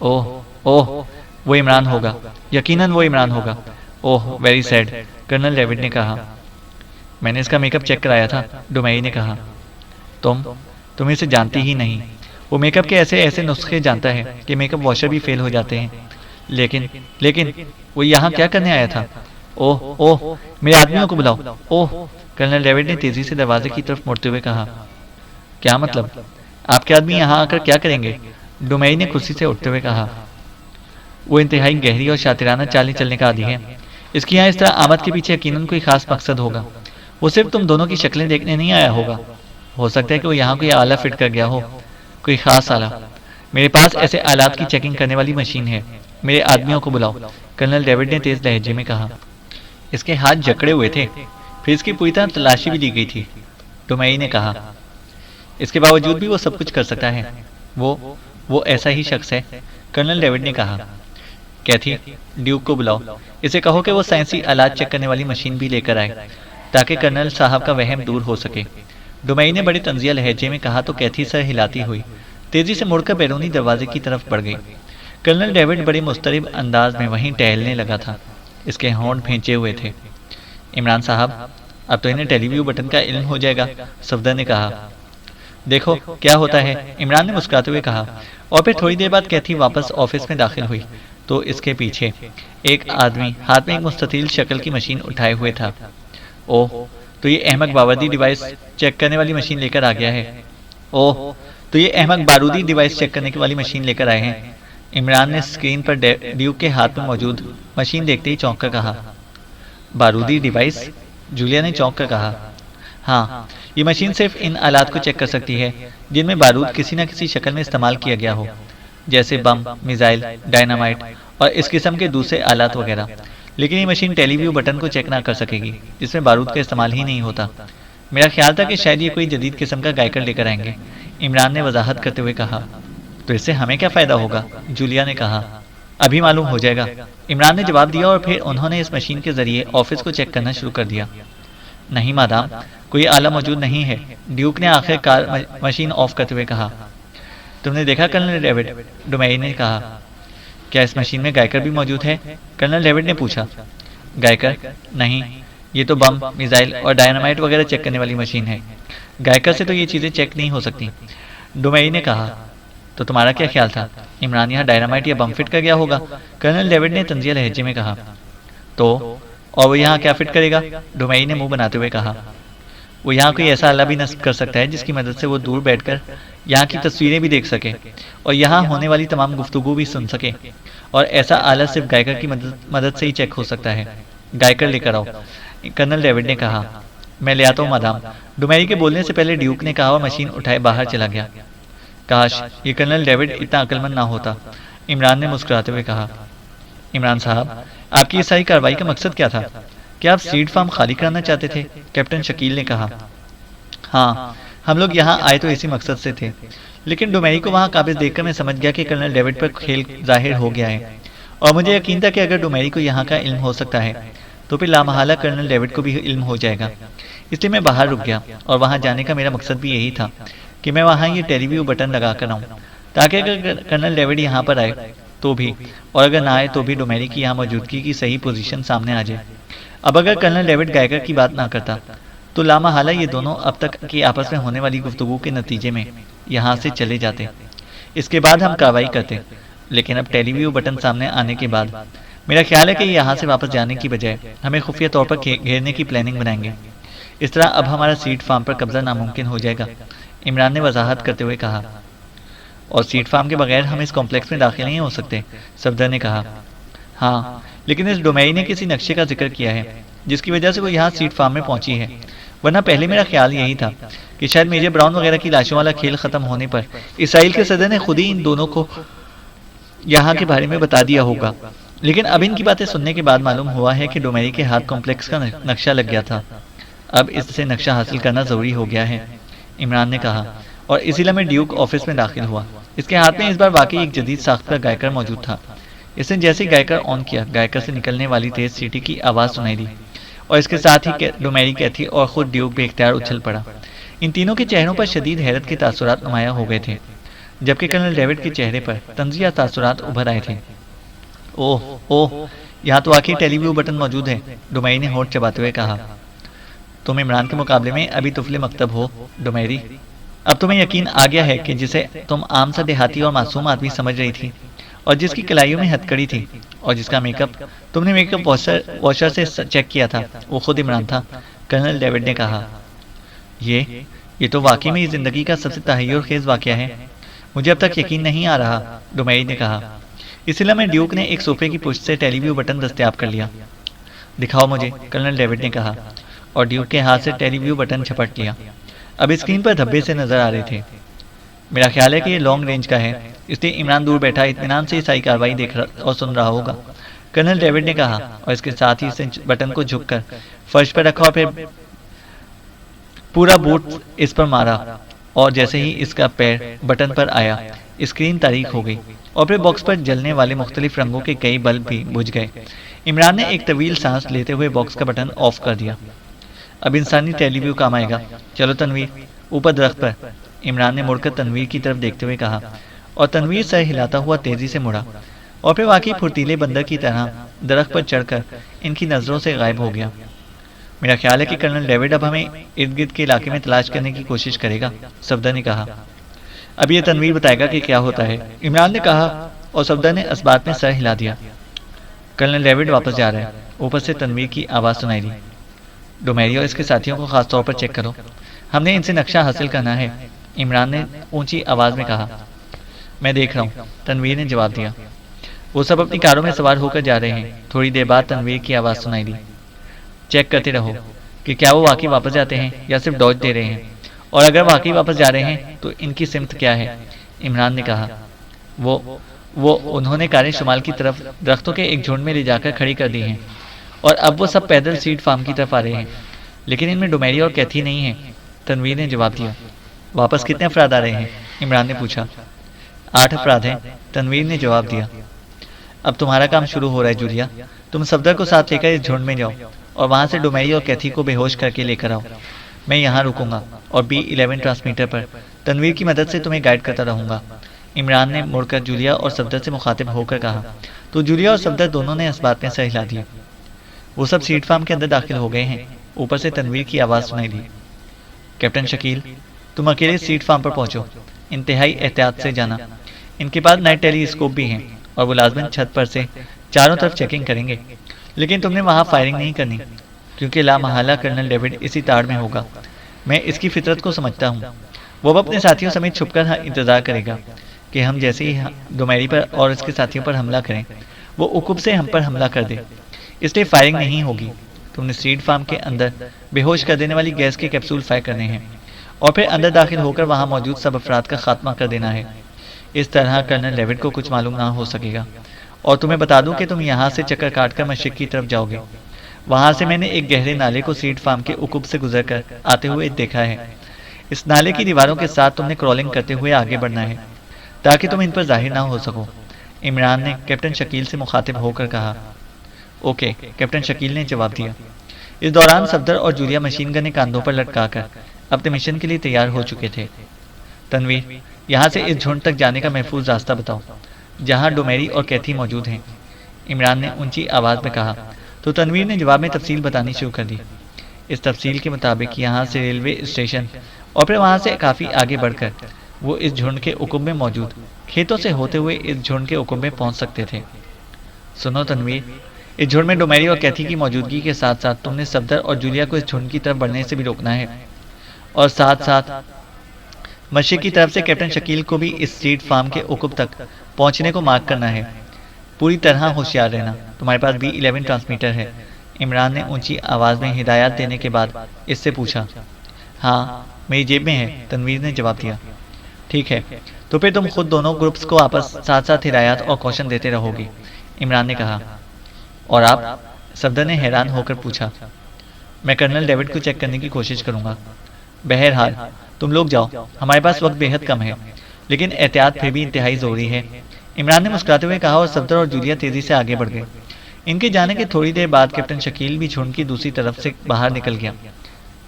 ओह ओह, वो इमरान होगा, यकीनन वो इमरान होगा। Oh very sad, colonel David ने कहा। मैंने इसका मेकअप चेक कराया था, डुमई ने कहा। तुम इसे जानती ही नहीं। वो मेकअप के ऐसे ऐसे नुस्खे जानता है कि मेकअप वॉशर भी फेल हो जाते हैं। लेकिन वो यहाँ क्या करने आया था? ओह ओह, मेरे आदमियों को बुलाओ। ओह, कर्नल डेविड ने तेजी से दरवाजे की तरफ मुड़ते हुए कहा। क्या मतलब? आपके आदमी यहाँ आकर क्या करेंगे? डुमई ने कुर्सी से उठते हुए कहा। वो इंतहाई गहरी और शातिराना चालें चलने का आदी है। इसकी यहाँ इस तरह आमद के पीछे यकीनन कोई खास मकसद होगा। वो सिर्फ तुम दोनों की शक्लें देखने नहीं आया होगा। हो सकता है कि वो यहाँ कोई आला फिट कर गया हो, कोई खास आला। मेरे पास ऐसे आलात की चेकिंग करने वाली मशीन है। मेरे आदमियों को बुलाओ, कर्नल डेविड ने तेज लहजे में कहा। इसके हाथ जकड़े हुए थे, फिर इसकी पूरी तरह तलाशी भी दी गई थी, डुमई ने कहा। इसके बावजूद भी वो सब कुछ कर सकता है। वो ऐसा ही शख्स है, कर्नल डेविड ने कहा। कैथी, ड्यूक को बुलाओ, इसे कहो कि वो साइंसी आलात चेक करने वाली मशीन भी लेकर आए ताकि कर्नल साहब का वहम दूर हो सके। डुमई ने बड़े तंजिया लहजे में कहा तो कैथी सर हिलाती हुई तेजी से मुड़कर बैरूनी दरवाजे की तरफ बढ़ गई। कर्नल डेविड बड़े मुस्तरिब अंदाज में वहीं टहलने लगा था। इसके होंठ भींचे हुए थे। इमरान साहब, अब तो इन्हें टेलीव्यू बटन का इल्म हो जाएगा, सफदर ने कहा। देखो क्या होता है, इमरान ने मुस्कुराते हुए कहा। और फिर थोड़ी देर बाद कैथी वापस ऑफिस में दाखिल हुई तो इसके पीछे एक आदमी हाथ में एक मुस्ततील शक्ल की मशीन उठाए हुए था। ओह, तो ये अहमक बारूदी डिवाइस चेक करने वाली मशीन लेकर आ गया है। ओह, तो ये अहमक बारूदी डिवाइस चेक करने वाली मशीन लेकर आए हैं। इमरान ने स्क्रीन पर ड्यूक के हाथ में मौजूद मशीन देखते ही चौंक कर कहा। बारूदी डिवाइस? जूलिया ने चौंक कर कहा। हाँ, ये मशीन सिर्फ इन आलात को चेक कर सकती है जिनमें बारूद किसी न किसी शक्ल में इस्तेमाल किया गया हो, जैसे बम, मिसाइल, डायनामाइट और इस किस्म के दूसरे आलात वगैरह। लेकिन ये मशीन टेलीव्यू बटन को चेक ना कर सकेगी जिसमें बारूद का इस्तेमाल ही नहीं होता। मेरा ख्याल था कि शायद ये कोई जदीद किस्म का गायकर लेकर आएंगे, इमरान ने वजाहत करते हुए कहा। तो इससे हमें क्या फ़ायदा होगा? जूलिया ने कहा। अभी मालूम हो जाएगा, इमरान ने जवाब दिया। और फिर उन्होंने इस मशीन के जरिए ऑफिस को चेक करना शुरू कर दिया। नहीं मादाम, कोई आला मौजूद नहीं है, ड्यूक ने आखिरकार मशीन ऑफ करते हुए कहा। तुमने देखा कर्नल डेविड? डुमई ने कहा। क्या इस मशीन में गायकर भी मौजूद है? कर्नल डेविड ने पूछा। गायकर? नहीं, ये तो बम, मिसाइल और डायनामाइट वगैरह चेक करने वाली मशीन है। गायकर से तो ये चीज़ें चेक नहीं हो सकती, डुमई ने कहा। तो तुम्हारा क्या ख्याल था, इमरान यहाँ डायनामाइट या बम फिट कर गया होगा? कर्नल डेविड ने तंजिया लहजे में कहा। तो और वो यहाँ क्या फिट करेगा? डुमई ने मुंह बनाते हुए कहा। वो यहाँ कोई ऐसा आला भी नस्ब कर सकता है जिसकी मदद से वो दूर बैठकर यहाँ की तस्वीरें भी देख सके और यहाँ होने वाली तमाम गुफ्तगू भी सुन सके। और ऐसा आला सिर्फ गायकर की मदद से ही चेक हो सकता है। गायकर लेकर आओ, कर्नल डेविड ने कहा। मैं ले आता हूँ मादाम, डुमई के बोलने से पहले ड्यूक ने कहा और मशीन उठाए बाहर चला गया। काश ये कर्नल डेविड इतना अक्लमंद ना होता, इमरान ने मुस्कुराते हुए कहा। इमरान साहब, आपकी इस सारी कार्रवाई का मकसद क्या था? क्या आप सीड फार्म खाली कराना चाहते थे? कैप्टन शकील ने कहा। हाँ, हम लोग यहाँ आए तो इसी मकसद से थे, लेकिन डुमई को वहाँ काबिज देखकर मैं समझ गया कि कर्नल डेविड पर खेल जाहिर हो गया है। और मुझे यकीन था कि अगर डुमई को यहाँ का इल्म हो सकता है तो फिर लामहला कर्नल डेविड को भी इल्म हो जाएगा। इसलिए मैं बाहर रुक गया और वहाँ जाने का मेरा मकसद भी यही था कि मैं वहाँ ये टेलीव्यू बटन लगा कर आऊँ, ताकि अगर कर्नल डेविड यहाँ पर आए तो भी, और अगर ना आए तो भी डुमई की यहाँ मौजूदगी की सही पोजीशन सामने आ जाए। अब अगर कर्नल डेविड गायकर की बात ना करता तो लामहला ये दोनों अब तक की आपस में होने वाली गुफ्तगू के नतीजे में यहाँ से चले जाते। इसके बाद हम कार्रवाई करते, लेकिन अब टेलीव्यू बटन सामने आने के बाद मेरा ख्याल है कि यहाँ से वापस जाने की बजाय हमें खुफिया तौर पर घेरने की प्लानिंग बनाएंगे। इस तरह अब हमारा सीड फार्म पर कब्जा नामुमकिन हो जाएगा, इमरान ने वजाहत करते हुए कहा। और सीड फार्म के बगैर हम इस कॉम्प्लेक्स में दाखिल नहीं हो सकते, सफदर ने कहा। हाँ, लेकिन इस डोमेई ने किसी नक्शे का जिक्र किया है जिसकी वजह से वो यहाँ सीड फार्म में पहुंची है, वरना पहले मेरा ख्याल यही था कि शायद मेजर ब्राउन वगैरह की लाशों वाला खेल खत्म होने पर इसराइल के सदर ने खुद ही इन दोनों को यहाँ के बारे में बता दिया होगा। लेकिन अब इनकी बातें सुनने के बाद मालूम हुआ है कि डोमेई के हाथ कॉम्प्लेक्स का नक्शा लग गया था। अब इससे नक्शा हासिल करना जरूरी हो गया है, इमरान ने कहा, और इसीलिए मैं ड्यूक ऑफिस में दाखिल हुआ। इसके हाथ में इस बार वाकई एक जदीद साख्त का गायकर मौजूद था। इसने जैसे ही गायकर ऑन किया, गायकर से निकलने वाली तेज सीटी की आवाज़ सुनाई दी और इसके साथ ही डोमेई कैथी और खुद ड्यूक बेख्तियार उछल पड़ा। इन तीनों के चेहरों पर शदीद हैरत के तासुरात नुमाया हो गए थे, जबकि कर्नल डेविड के चेहरे पर तंजिया तासुरात उभर आए थे। ओह ओह, यहाँ तो आखिर टेलीव्यू बटन मौजूद है, डोमेई ने होठ चबाते हुए कहा। तुम इमरान के मुकाबले में अभी तुफले मकतब हो डोमेरी। अब तुम्हें यकीन आ गया है कि जिसे तुम आम सा देहाती और मासूम आदमी समझ रही थी और जिसकी कलाइयों में हथकड़ी थी और जिसका मेकअप तुमने मेकअप वॉशर से चेक किया था, वो खुद इमरान था, कर्नल डेविड ने कहा। ये तो वाकई में जिंदगी का सबसे तहय्युर खेज वाकया है, मुझे अब तक यकीन नहीं आ रहा, डोमेई ने कहा। इसलिए मैं ड्यूक ने एक सोफे की पुष्ट से टेलीव्यू बटन दस्तयाब कर लिया। दिखाओ मुझे, कर्नल डेविड ने कहा, और ड्यूक के हाथ से टेलीव्यू बटन झपट लिया। अब स्क्रीन पर धब्बे से नजर आ रहे थे। मेरा ख्याल है कि ये लॉन्ग रेंज का है, इसलिए इमरान दूर बैठा इत्मीनान से सारी कार्रवाई देख रहा और सुन रहा होगा, कर्नल डेविड ने कहा, और इसके साथ ही इस बटन को झुककर फर्श पर रखा और फिर पूरा बूट इस पर मारा, और जैसे ही इसका पैर बटन पर आया स्क्रीन तारीख हो गई और फिर बॉक्स पर जलने वाले मुख्तलिफ रंगों के कई बल्ब भी बुझ गए। इमरान ने एक तवील सांस लेते हुए बॉक्स का बटन ऑफ कर दिया। अब इंसानी टेलीव्यू काम आएगा, चलो तनवीर, ऊपर दरख्त पर, इमरान ने मुड़कर तनवीर की तरफ देखते हुए कहा, और तनवीर सर हिलाता हुआ तेजी से मुड़ा और फिर वाकई फुर्तीले बंदर की तरह दरख्त पर चढ़कर इनकी नज़रों से गायब हो गया। मेरा ख्याल है कि कर्नल डेविड अब हमें इर्द गिर्द के इलाके में तलाश करने की कोशिश करेगा, सफदर ने कहा। अब ये तनवीर बताएगा कि क्या होता है, इमरान ने कहा, और सफदर ने इस बात में सर हिला दिया। कर्नल डेविड वापस जा रहा है, ऊपर से तनवीर की आवाज़ सुनाई दी। डोमेरी और इसके साथियों को खास तौर पर चेक करो, हमने इनसे नक्शा हासिल करना है, इमरान ने ऊंची आवाज़ में कहा। मैं देख रहा हूँ, तनवीर ने जवाब दिया। वो सब अपनी कारों में सवार होकर जा रहे हैं। थोड़ी देर बाद तनवीर की आवाज़ सुनाई दी। चेक करते रहो कि क्या वो वाकई वापस जाते हैं या सिर्फ डॉज दे रहे हैं, और अगर वाकई वापस जा रहे हैं तो इनकी सिमत क्या है, इमरान ने कहा। वो उन्होंने कारें शुमाल की तरफ दरख्तों के एक झुंड में ले जाकर खड़ी कर दी हैं, और अब वो सब पैदल सीड फार्म की तरफ आ रहे हैं, लेकिन इनमें डोमेरी और कैथी नहीं है, तनवीर ने जवाब दिया। वापस कितने अफराद आ रहे हैं, इमरान ने पूछा। 8 अफराद हैं, तनवीर ने जवाब दिया। अब तुम्हारा काम शुरू हो रहा है जूलिया, तुम सफदर को साथ लेकर इस झुंड में जाओ और वहां से डोमेरी और कैथी को बेहोश करके लेकर आओ। मैं यहाँ रुकूंगा और B11 ट्रांसमीटर पर तनवीर की मदद से तुम्हें गाइड करता रहूंगा, इमरान ने मुड़कर जूलिया और सफदर से मुखातिब होकर कहा। तो जूलिया और सफदर दोनों ने इस बात में सर हिला दिया। वो सब सीड फार्म के अंदर दाखिल हो गए हैं, ऊपर से तनवीर की आवाज़ सुनाई दी। कैप्टन शकील, तुम अकेले सीड फार्म पर पहुंचो, इंतहाई एहतियात से जाना, इनके पास नाइट टेलीस्कोप भी हैं और वो लाजमन छत पर से चारों तरफ चेकिंग करेंगे, लेकिन तुमने वहाँ फायरिंग नहीं करनी, क्योंकि लामहला कर्नल डेविड इसी ताड़ में होगा। मैं इसकी फितरत को समझता हूँ, वो अब अपने साथियों समेत छुपकर इंतजार करेगा कि हम जैसे ही डोमेरी पर और इसके साथियों पर हमला करें, वो उकुब से हम पर हमला कर दे, इसलिए फायरिंग नहीं होगी। तुमने सीड फार्म के अंदर बेहोश कर देने वाली गैस के कैप्सूल फायर करने हैं और फिर अंदर दाखिल होकर वहाँ मौजूद सब अफराद का खात्मा कर देना है। इस तरह कर्नल डेविड को कुछ मालूम ना हो सकेगा। और तुम्हें बता दूं कि तुम यहाँ से चक्कर काटकर मशरिक की तरफ जाओगे। वहाँ से मैंने एक गहरे नाले को सीड फार्म के उकुब से गुजरकर आते हुए देखा है। इस नाले की दीवारों के साथ तुमने क्रॉलिंग करते हुए आगे बढ़ना है ताकि तुम इन पर जाहिर ना हो सको, इमरान ने कैप्टन शकील से मुखातिब होकर कहा। ओके, कैप्टन शकील ने जवाब दिया। इस दौरान सफदर और जूलिया मशीन गन कांधों पर लटकाकर अपने मिशन के लिए तैयार हो चुके थे। तनवीर, यहाँ से इस झुंड तक जाने का महफूज रास्ता बताओ जहाँ डोमेरी और कैथी मौजूद हैं, इमरान ने ऊंची आवाज़ में कहा। तो तनवीर ने जवाब में तफसील बतानी शुरू कर दी। इस तफसील के मुताबिक यहाँ से रेलवे स्टेशन और फिर वहाँ से काफ़ी आगे बढ़कर वो इस झुंड के उकुब में मौजूद खेतों से होते हुए इस झुंड के उकुब में पहुँच सकते थे। सुनो तनवीर, इस झुंड में डोमेरी और कैथी की मौजूदगी के साथ साथ तुमने सफदर और जूलिया को इस झुंड की तरफ बढ़ने से भी रोकना है, और साथ साथ मशरिक की तरफ से कैप्टन शकील को भी इस सीड फार्म के उकुब तक पहुंचने को मार्क करना है। पूरी तरह होशियार रहना। तुम्हारे पास B11 ट्रांसमीटर है। इमरान ने ऊंची आवाज़ में हिदायत देने के बाद इससे पूछा। हाँ, मेरी जेब में है, तनवीर ने जवाब दिया। ठीक है, तो फिर तुम खुद दोनों ग्रुप्स को आपस साथ साथ हिदायत और कौशन देते रहोगे, इमरान ने कहा। और आप? सफदर ने हैरान होकर पूछा। मैं कर्नल डेविड को चेक करने की कोशिश करूंगा। बहरहाल तुम लोग जाओ, हमारे पास वक्त बेहद कम है, लेकिन एहतियात फिर भी इंतहाई ज़रूरी है, इमरान ने मुस्कुराते हुए कहा। और सफदर और जूलिया तेज़ी से आगे बढ़ गए। इनके जाने के थोड़ी देर बाद कैप्टन शकील भी झुंड की दूसरी तरफ से बाहर निकल गया।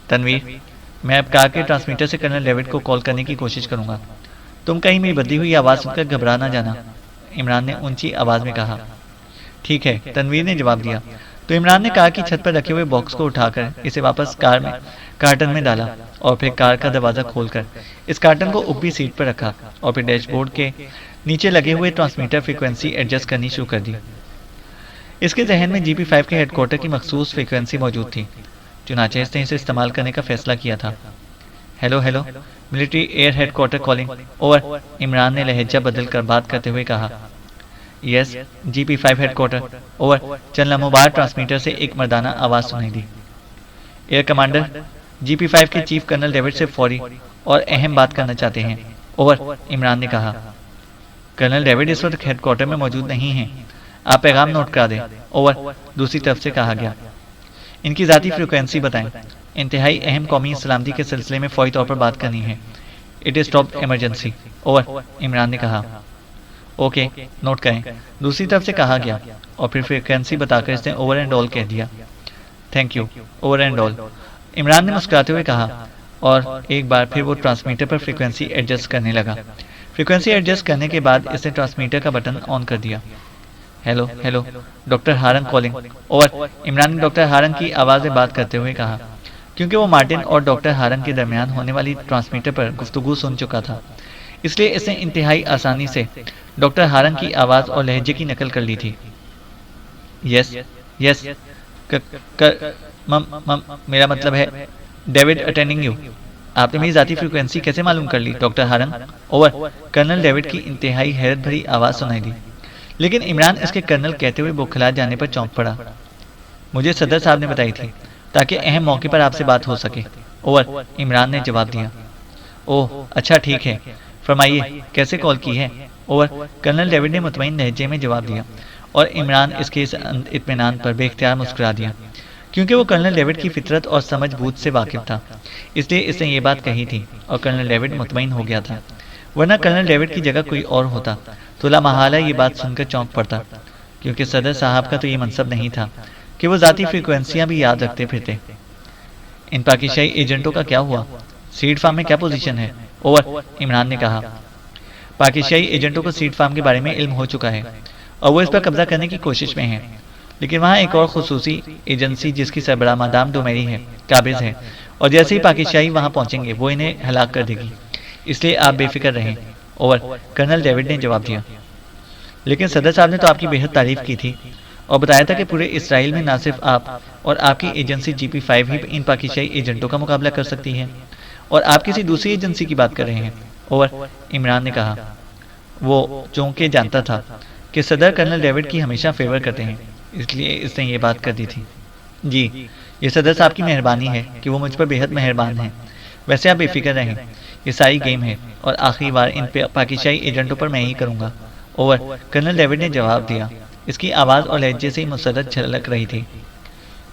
तनवीर, मैं अब कार के ट्रांसमीटर से कर्नल डेविड को कॉल करने की कोशिश करूंगा। तुम कहीं मेरी बदली हुई आवाज़ सुनकर घबरा ना जाना, इमरान ने ऊंची आवाज़ में कहा। ठीक है, तनवीर ने जवाब दिया। तो इमरान ने कार की छत पर रखे हुए बॉक्स को उठाकर इसे वापस कार्टन में डाला और फिर कार का दरवाज़ा खोलकर इस कार्टन को ऊपरी सीट पर रखा और फिर डैशबोर्ड के नीचे लगे हुए ट्रांसमीटर फ्रीक्वेंसी एडजस्ट करनी शुरू कर दी। इसके जहन में GP5 के हेडक्वार्टर की मखसूस फ्रीक्वेंसी मौजूद थी, चुनाचे इसने इसे इस्तेमाल करने का फैसला किया था। Hello hello, military air headquarter calling, over, Imran ने लहजा बदल कर बात करते हुए कहा। यस, GP5 हेडक्वार्टर, ओवर, चंद लम्हों बाद ट्रांसमीटर से एक मर्दाना आवाज़ सुनाई दी। एयर कमांडर, GP5 के चीफ कर्नल डेविड से फौरी और अहम बात करना चाहते हैं, ओवर, इमरान ने कहा। कर्नल डेविड इस वक्त हेडक्वार्टर में मौजूद नहीं हैं, आप पैगाम नोट करा दें, ओवर, दूसरी तरफ से कहा गया। इनकी ज़ाती फ्रीक्वेंसी बताएं, इंतहाई अहम कौमी सलामती के सिलसिले में फौरी तौर पर बात करनी है। It is top emergency, over, Imran ने कहा। ओके, नोट करें, दूसरी तरफ से कहा गया और फिर फ्रीक्वेंसी बताकर इसने ओवर एंड ऑल कह दिया। Thank you, over and all, Imran ने मुस्कुराते हुए कहा और एक बार फिर वो ट्रांसमीटर पर फ्रीक्वेंसी एडजस्ट करने लगा। फ्रीक्वेंसी एडजस्ट करने के बाद इसने ट्रांसमीटर का बटन ऑन कर दिया। Hello hello, doctor Harang calling, over, Imran ने डॉक्टर हारंग की आवाज़ में बात करते हुए कहा। क्योंकि वो मार्टिन और डॉक्टर हारंग के दरमियान होने वाली ट्रांसमीटर पर गुफ्तगू सुन चुका था, इसलिए इसने इंतहाई आसानी से डॉक्टर हारंग की आवाज़ और लहजे की नकल कर ली थी। यस यस, मेरा मतलब है डेविड अटेंडिंग यू। आपने मेरी ज़ाती फ्रीक्वेंसी कैसे मालूम कर ली, डॉक्टर हारंग, ओवर, कर्नल डेविड की इंतहाई हैरत भरी आवाज़ सुनाई दी। लेकिन इमरान इसके कर्नल कहते हुए बौखला जाने पर चौंक पड़ा। मुझे सदर साहब ने बताई थी ताकि अहम मौके पर आपसे बात हो सके, ओवर, इमरान ने जवाब दिया। ओह अच्छा, ठीक है, फरमाइए कैसे कॉल की है, ओवर, कर्नल डेविड ने मुतमईन लहजे में जवाब दिया। और इमरान इसके इस इत्मीनान पर बेख्तियार मुस्कुरा दिया। क्योंकि वो कर्नल डेविड की फितरत और समझ बूझ से वाकिफ था, इसलिए इसने ये बात कही थी और कर्नल डेविड मुतमईन हो गया था। वरना कर्नल डेविड की जगह कोई और होता तो लामहला ये बात सुनकर चौंक पड़ता, क्योंकि सदर साहब का तो ये मनसब नहीं था कि वो ज़ाती फ्रीक्वेंसियाँ भी याद रखते फिरते। इन पाकिस्तानी एजेंटों का क्या हुआ, सीड फार्म में क्या पोजीशन है, ओवर, इमरान ने कहा। पाकिस्तानी एजेंटों को सीड फार्म के बारे में इल्म हो चुका है और वो इस पर कब्जा करने की कोशिश में है, लेकिन वहाँ एक और खुसूसी एजेंसी जिसकी सरबराह मादाम डोमेरी है काबिज है, और जैसे ही पाकिस्तानी वहाँ पहुँचेंगे वो इन्हें हलाक कर देगी, इसलिए आप बेफिक्र रहें, ओवर, कर्नल डेविड ने जवाब दिया। लेकिन सदर साहब ने तो आपकी बेहद तारीफ की थी और बताया था कि पूरे इसराइल में ना सिर्फ आप और आपकी एजेंसी GP5 ही इन पाकिस्तानी एजेंटों का मुकाबला कर सकती है, और आप किसी दूसरी एजेंसी की बात कर रहे हैं, ओवर, इमरान ने कहा। वो चौंके जानता था कि सदर कर्नल डेविड की हमेशा फेवर करते हैं, इसलिए इसने ये बात कर दी थी। जी, ये सदर साहब की मेहरबानी है कि वो मुझ पर बेहद मेहरबान हैं। वैसे आप बेफिक्र रहें, ये सारी गेम है और आखिरी बार इन पाकिस्तानी एजेंटों पर मैं ही करूँगा, ओवर, कर्नल डेविड ने जवाब दिया। इसकी आवाज़ और लहजे से ही मुसरत झलक रही थी।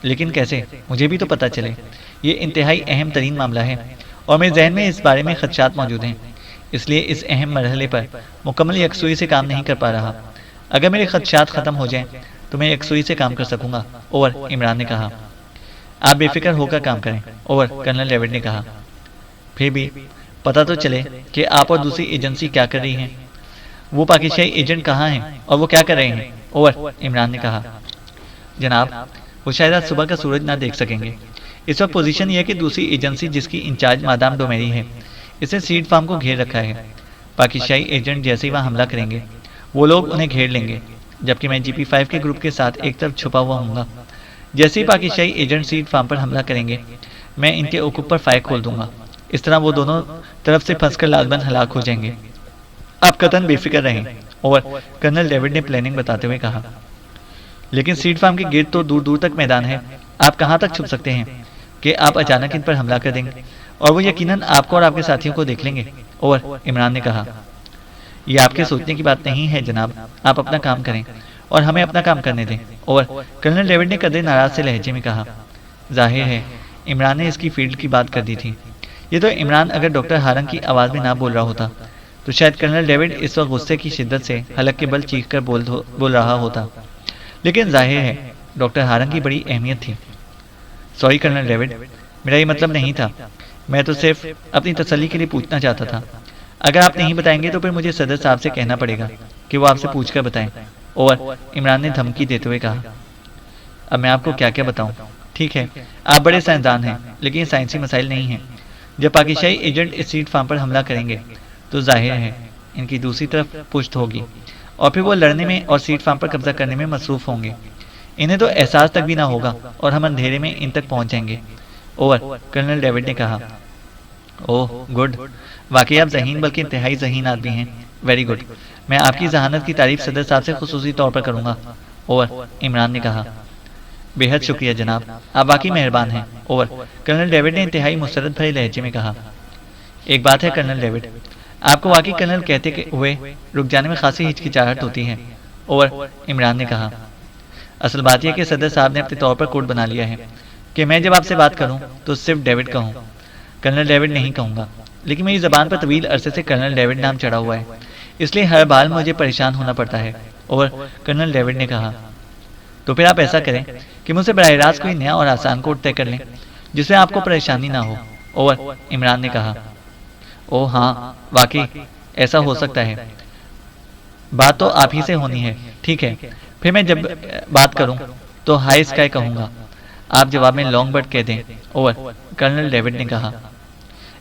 लेकिन कैसे, मुझे भी तो पता चले, ये इंतहाई अहम तरीन मामला है और मेरे जहन में इस बारे में खदशात मौजूद हैं, इसलिए इस अहम मरहले पर मुकम्मल यकसुई से काम नहीं कर पा रहा। अगर मेरे खदशात ख़त्म हो जाएं तो मैं यकसुई से काम कर सकूंगा, ओवर, इमरान ने कहा। आप बेफिक्र होकर काम करें, ओवर, कर्नल डेविड ने कहा। फिर भी पता तो चले कि आप और दूसरी एजेंसी क्या कर रही हैं। वो पाकिस्तानी एजेंट कहाँ हैं और वो क्या कर रहे हैं, ओवर, इमरान ने कहा। जनाब, वो शायद आज सुबह का सूरज ना देख सकेंगे। इस वक्त पोजीशन यह है कि दूसरी एजेंसी जिसकी इंचार्ज मादाम डोमेरी है, इसने सीड फार्म को घेर रखा है। पाकिस्तानी एजेंट जैसे ही वहाँ हमला करेंगे वो लोग उन्हें घेर लेंगे, जबकि मैं GP5 के ग्रुप के साथ एक तरफ छुपा हुआ हूँगा। जैसे ही पाकिस्तानी एजेंट सीड फार्म पर हमला करेंगे मैं इनके उकुप पर फायर खोल दूंगा। इस तरह वो दोनों तरफ से फंसकर लाजमन हलाक हो जाएंगे। आप कतन बेफिक्र रहें। और कर्नल डेविड ने प्लानिंग बताते हुए कहा, लेकिन सीड फार्म के गिर्द तो दूर दूर तक मैदान है, आप कहाँ तक छुप सकते हैं कि आप अचानक इन पर हमला कर देंगे और वो यकीनन आपको और आपके साथियों को देख लेंगे। और इमरान ने कहा, यह आपके सोचने की बात नहीं है जनाब, आप अपना काम करें और हमें अपना काम करने दें। और कर्नल डेविड ने कदरे नाराज से लहजे में कहा, जाहिर है इमरान ने इसकी फील्ड की बात कर दी थी। ये तो इमरान अगर डॉक्टर हारंग की आवाज़ में ना बोल रहा होता तो शायद कर्नल डेविड इस वक्त गुस्से की शिद्दत से हलक के बल चीख कर बोल रहा होता। लेकिन जाहिर है डॉक्टर हारंग की बड़ी अहमियत थी। सॉरी कर्नल डेविड, मेरा ये मतलब नहीं था, मैं तो सिर्फ अपनी तसल्ली के लिए पूछना चाहता था। अगर आप नहीं बताएंगे तो फिर मुझे सदर साहब से कहना पड़ेगा कि वो आपसे पूछकर बताएं। और इमरान ने धमकी देते हुए कहा, अब मैं आपको क्या क्या बताऊं। ठीक है, आप बड़े साइंसदान हैं, लेकिन ये साइंसी मसाइल नहीं हैं। जब पाकिस्तानी एजेंट इस सीड फार्म पर हमला करेंगे तो जाहिर है इनकी दूसरी तरफ पुश्त होगी और फिर वो लड़ने में और सीड फार्म पर कब्जा करने में मसरूफ होंगे। इन्हें तो एहसास तक भी ना होगा और हम अंधेरे में इन तक पहुंच जाएंगे। और कर्नल डेविड ने कहा, ओह गुड, वाकई आप जहीन बल्कि इंतहाई जहीन आदमी हैं। वेरी गुड, मैं आपकी जहानत की तारीफ सदर साहब से खुसूसी तौर पर करूंगा। और इमरान ने कहा, बेहद शुक्रिया जनाब, आप वाकई मेहरबान हैं। और कर्नल डेविड ने इंतहाई मुसरत भरे लहजे में कहा, एक बात है कर्नल डेविड, आपको वाकई कर्नल कहते हुए रुक जाने में खासी हिचकिचाहट होती है। और इमरान ने कहा, असल बात यह कि सदर साहब ने अपने तौर पर कोड बना लिया है कि मैं जब आपसे बात करूं तो सिर्फ डेविड कहूं, कर्नल डेविड नहीं कहूंगा। लेकिन मेरी ज़बान पर तवील अरसे से कर्नल डेविड नाम चढ़ा हुआ है, इसलिए हर बार मुझे परेशान होना पड़ता है। और कर्नल डेविड ने कहा, तो फिर आप ऐसा करें कि मुझसे बराह रास्त कोई नया और आसान कोड तय कर लें जिसमें आपको परेशानी ना हो। और इमरान ने कहा, ओह हाँ, वाकई ऐसा हो सकता है, बात तो आप ही से होनी है। ठीक है, फिर मैं जब बात करूं तो हाई स्काई कहूंगा, आप जवाब में लॉन्ग बर्ड कह दें। और कर्नल डेविड ने कहा,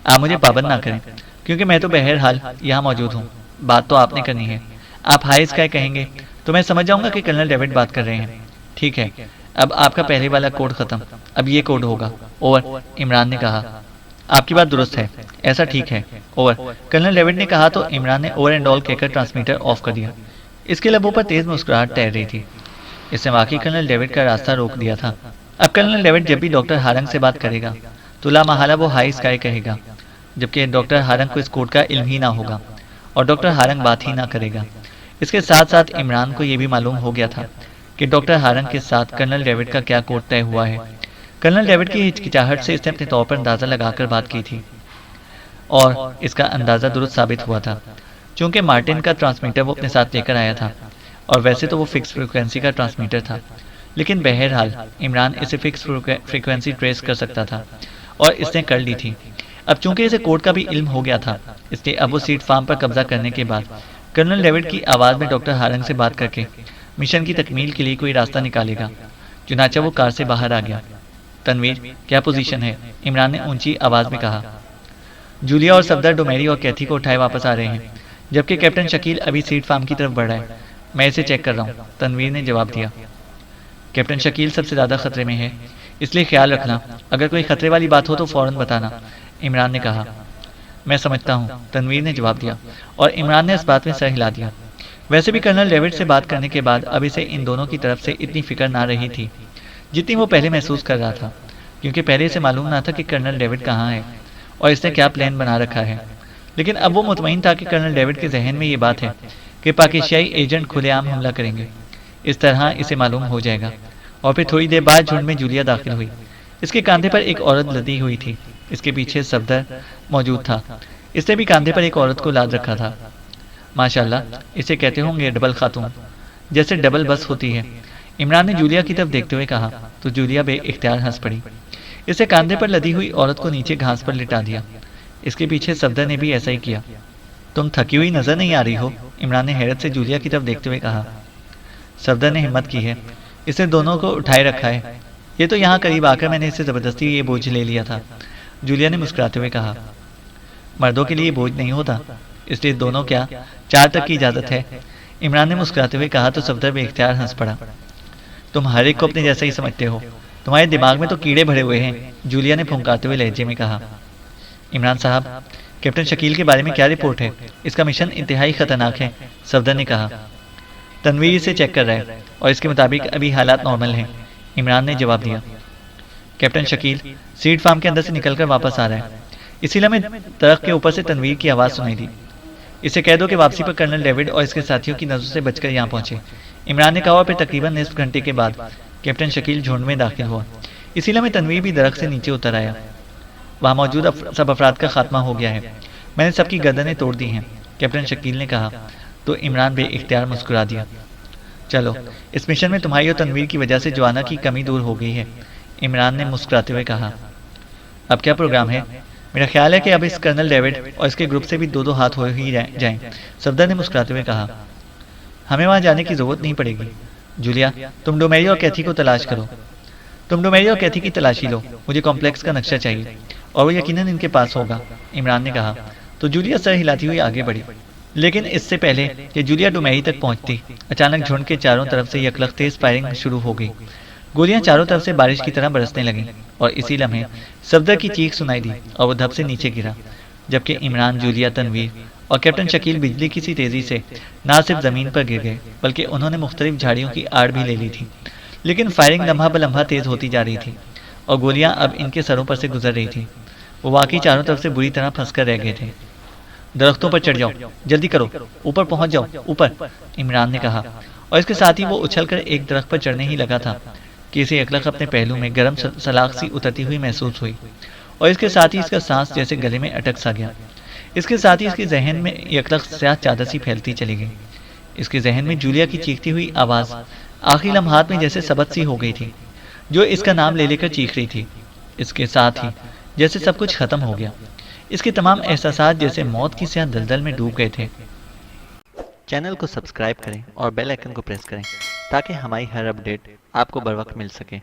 आप मुझे पाबंद ना करें क्योंकि मैं तो बहरहाल यहाँ मौजूद हूँ, बात तो आपने करनी है। आप हाई स्काई कहेंगे तो मैं समझ जाऊंगा कि कर्नल डेविड बात कर रहे हैं। ठीक है, अब आपका पहले वाला कोड खत्म, अब ये कोड होगा। और इमरान ने कहा, आपकी बात दुरुस्त है, ऐसा ठीक है। और कर्नल डेविड ने कहा तो इमरान ने ओवर एंड ऑल कहकर ट्रांसमीटर ऑफ कर दिया। इसके लबों पर तेज मुस्कुराहट तैर रही थी। इसने वाकई कर्नल डेविड का रास्ता रोक दिया था। अब कर्नल डेविड जब भी डॉक्टर हारंग से बात करेगा तो लामहला वो हाई स्काई कहेगा, जबकि डॉक्टर हारंग को इस कोड का इल्म ही ना होगा और डॉक्टर हारंग बात ही ना करेगा। इसके साथ साथ इमरान को यह भी मालूम हो गया था कि डॉक्टर हारंग के साथ कर्नल डेविड का क्या कोड तय हुआ है। कर्नल डेविड की हिचकिचाहट से इसने अपने तौर पर अंदाज़ा लगाकर बात की थी और इसका अंदाज़ा दुरुस्त साबित हुआ था, चूंकि मार्टिन का ट्रांसमीटर वो अपने साथ लेकर आया था और वैसे तो वो फिक्स फ्रीक्वेंसी का ट्रांसमीटर था, लेकिन बहरहाल इमरान इसे फिक्स फ्रीक्वेंसी ट्रेस कर सकता था और इसने कर ली थी। अब चूंकि इसे कोड का भी इल्म हो गया था, इसलिए अब वो सीड फार्म पर कब्जा करने के बाद कर्नल डेविड की आवाज़ में डॉक्टर हारंग से बात करके मिशन की तकमील के लिए कोई रास्ता निकालेगा। चुनाचा वो कार से बाहर आ गया। तनवीर, क्या पोजीशन है? इमरान ने ऊंची आवाज़ में कहा। जूलिया और सफदर डोमेरी और कैथी को उठाए वापस आ रहे हैं, जबकि कैप्टन शकील अभी सीड फार्म की तरफ बढ़ रहा है। मैं इसे चेक कर रहा हूँ, तनवीर ने जवाब दिया। कैप्टन शकील सबसे ज़्यादा खतरे में है, इसलिए ख्याल रखना, अगर कोई खतरे वाली बात हो तो फ़ौरन बताना, इमरान ने कहा। मैं समझता हूँ, तनवीर ने जवाब दिया और इमरान ने इस बात में सर हिला दिया। वैसे भी कर्नल डेविड से बात करने के बाद अब इसे इन दोनों की तरफ से इतनी फिक्र ना रही थी जितनी वो पहले महसूस कर रहा था, क्योंकि पहले इसे मालूम ना था कि कर्नल डेविड कहाँ है और इसने क्या प्लान बना रखा है। लेकिन अब वो मुतमईन था कि कर्नल डेविड के जहन में ये बात है कि पाकिस्तानी एजेंट खुलेआम हमला करेंगे। इस तरह इसे मालूम हो जाएगा। और फिर थोड़ी देर बाद झुंड में जूलिया दाखिल हुई। इसके कंधे पर एक औरत लदी हुई थी, इसके पीछे सफदर मौजूद था, इसने भी कंधे पर एक औरत को लाद रखा था। माशाल्लाह, इसे कहते होंगे डबल खातून, जैसे डबल बस होती है। इमरान ने जूलिया की तरफ देखते हुए कहा तो जूलिया बेइख्तियार हंस पड़ी। इसे कंधे पर लदी हुई औरत को नीचे घास पर लिटा दिया। इसके पीछे सफदर ने भी ऐसा ही किया। तुम थकी हुई नजर नहीं आ रही हो, इमरान ने हैरत से जूलिया की तरफ देखते हुए कहा। सफदर ने हिम्मत की है, इसने दोनों को उठाए रखा है, ये तो यहाँ करीब आकर मैंने इससे ज़बरदस्ती ये बोझ ले लिया था, जूलिया ने मुस्कुराते हुए कहा। मर्दों के लिए बोझ नहीं होता, इसलिए दोनों क्या 4 तक की इजाज़त है, इमरान ने मुस्कुराते हुए कहा तो सफदर बेख्तियार हंस पड़ा। तुम हर एक को अपने जैसा ही समझते हो, तुम्हारे दिमाग में तो कीड़े भरे हुए हैं, जूलिया ने फुंकारते हुए लहजे में कहा। इमरान साहब, कैप्टन शकील के बारे में क्या रिपोर्ट है? इसका मिशन इंतहाई खतरनाक है, सफदर ने कहा। तनवीर इसे चेक कर रहा है और इसके मुताबिक अभी हालात नॉर्मल हैं, इमरान ने जवाब दिया। कैप्टन शकील सीड फार्म के अंदर से निकलकर वापस आ रहा है, इसी लम्हे दरख्त के ऊपर से तनवीर की आवाज़ सुनाई दी। इसे कह दो कि वापसी पर कर्नल डेविड और इसके साथियों की नजरों से बचकर यहाँ पहुंचे, इमरान ने कहा। और फिर तकरीबन निस्फ घंटे के बाद कैप्टन शकील झुंड में दाखिल हुआ। इसी लम्हे तनवीर भी दरख्त से नीचे उतर आया। वहाँ मौजूद सब अफराद का खात्मा हो गया है, मैंने सबकी गर्दनें तोड़ दी हैं, कैप्टन शकील ने कहा। तो इमरान बे इख्तियार मुस्कुरा दिया। चलो, इस मिशन में तुम्हारी और तनवीर की वजह से जोआना की कमी दूर हो गई है, इमरान ने मुस्कुराते हुए कहा। अब क्या प्रोग्राम है? मेरा ख्याल है कि अब इस कर्नल डेविड और इसके ग्रुप से भी दो हाथ हो ही जाएं, सफदर ने मुस्कुराते हुए कहा। हमें वहां जाने की जरूरत नहीं पड़ेगी, जूलिया तुम डोमेरी और कैथी को तलाश करो। तुम डोमेरी और कैथी की तलाशी लो, मुझे कॉम्प्लेक्स का नक्शा चाहिए और वो यकीनन इनके पास होगा, इमरान ने कहा। तो जूलिया सर हिलाती हुई आगे बढ़ी। लेकिन इससे पहले कि जूलिया डोमेरी तक पहुंचती, अचानक झुंड के चारों तरफ से यकलख तेज फायरिंग शुरू हो गई। गोलियां चारों तरफ से बारिश की तरह बरसने लगीं और इसी लम्हे सफदर की चीख सुनाई दी और वो धप से नीचे गिरा, जबकि इमरान, जूलिया, तनवीर और कैप्टन शकील बिजली की सी तेजी से ना सिर्फ जमीन पर गिर गए बल्कि उन्होंने मुख्तलिफ झाड़ियों की आड़ भी ले ली थी। लेकिन फायरिंग लम्हा ब लम्हा तेज होती जा रही थी और गोलियां अब इनके सरों पर से गुजर रही थी। वो वाकई चारों तरफ से बुरी तरह फंस कर रह गए थे। दरख्तों पर चढ़ जाओ, जल्दी करो, ऊपर पहुंच जाओ, ऊपर, इमरान ने कहा। और इसके साथ ही वो उछलकर एक दरख्त पर चढ़ने ही लगा था कि इसे यकलख अपने पहलू में गर्म सलाख सी उतरती हुई महसूस हुई और इसके साथ ही इसका सांस जैसे गले में अटक सा गया। इसके साथ ही इसके जहन में यकलख स्याह चादर सी फैलती चली गई। इसके जहन में जूलिया की चीखती हुई आवाज़ आखिरी लम्हात में जैसे सबक सी हो गई थी, जो इसका नाम ले लेकर चीख रही थी। इसके साथ ही जैसे सब कुछ खत्म हो गया, इसके तमाम एहसासात जैसे मौत की स्याह दलदल में डूब गए थे। चैनल को सब्सक्राइब करें और बेल आइकन को प्रेस करें ताकि हमारी हर अपडेट आपको बर वक्त मिल सके।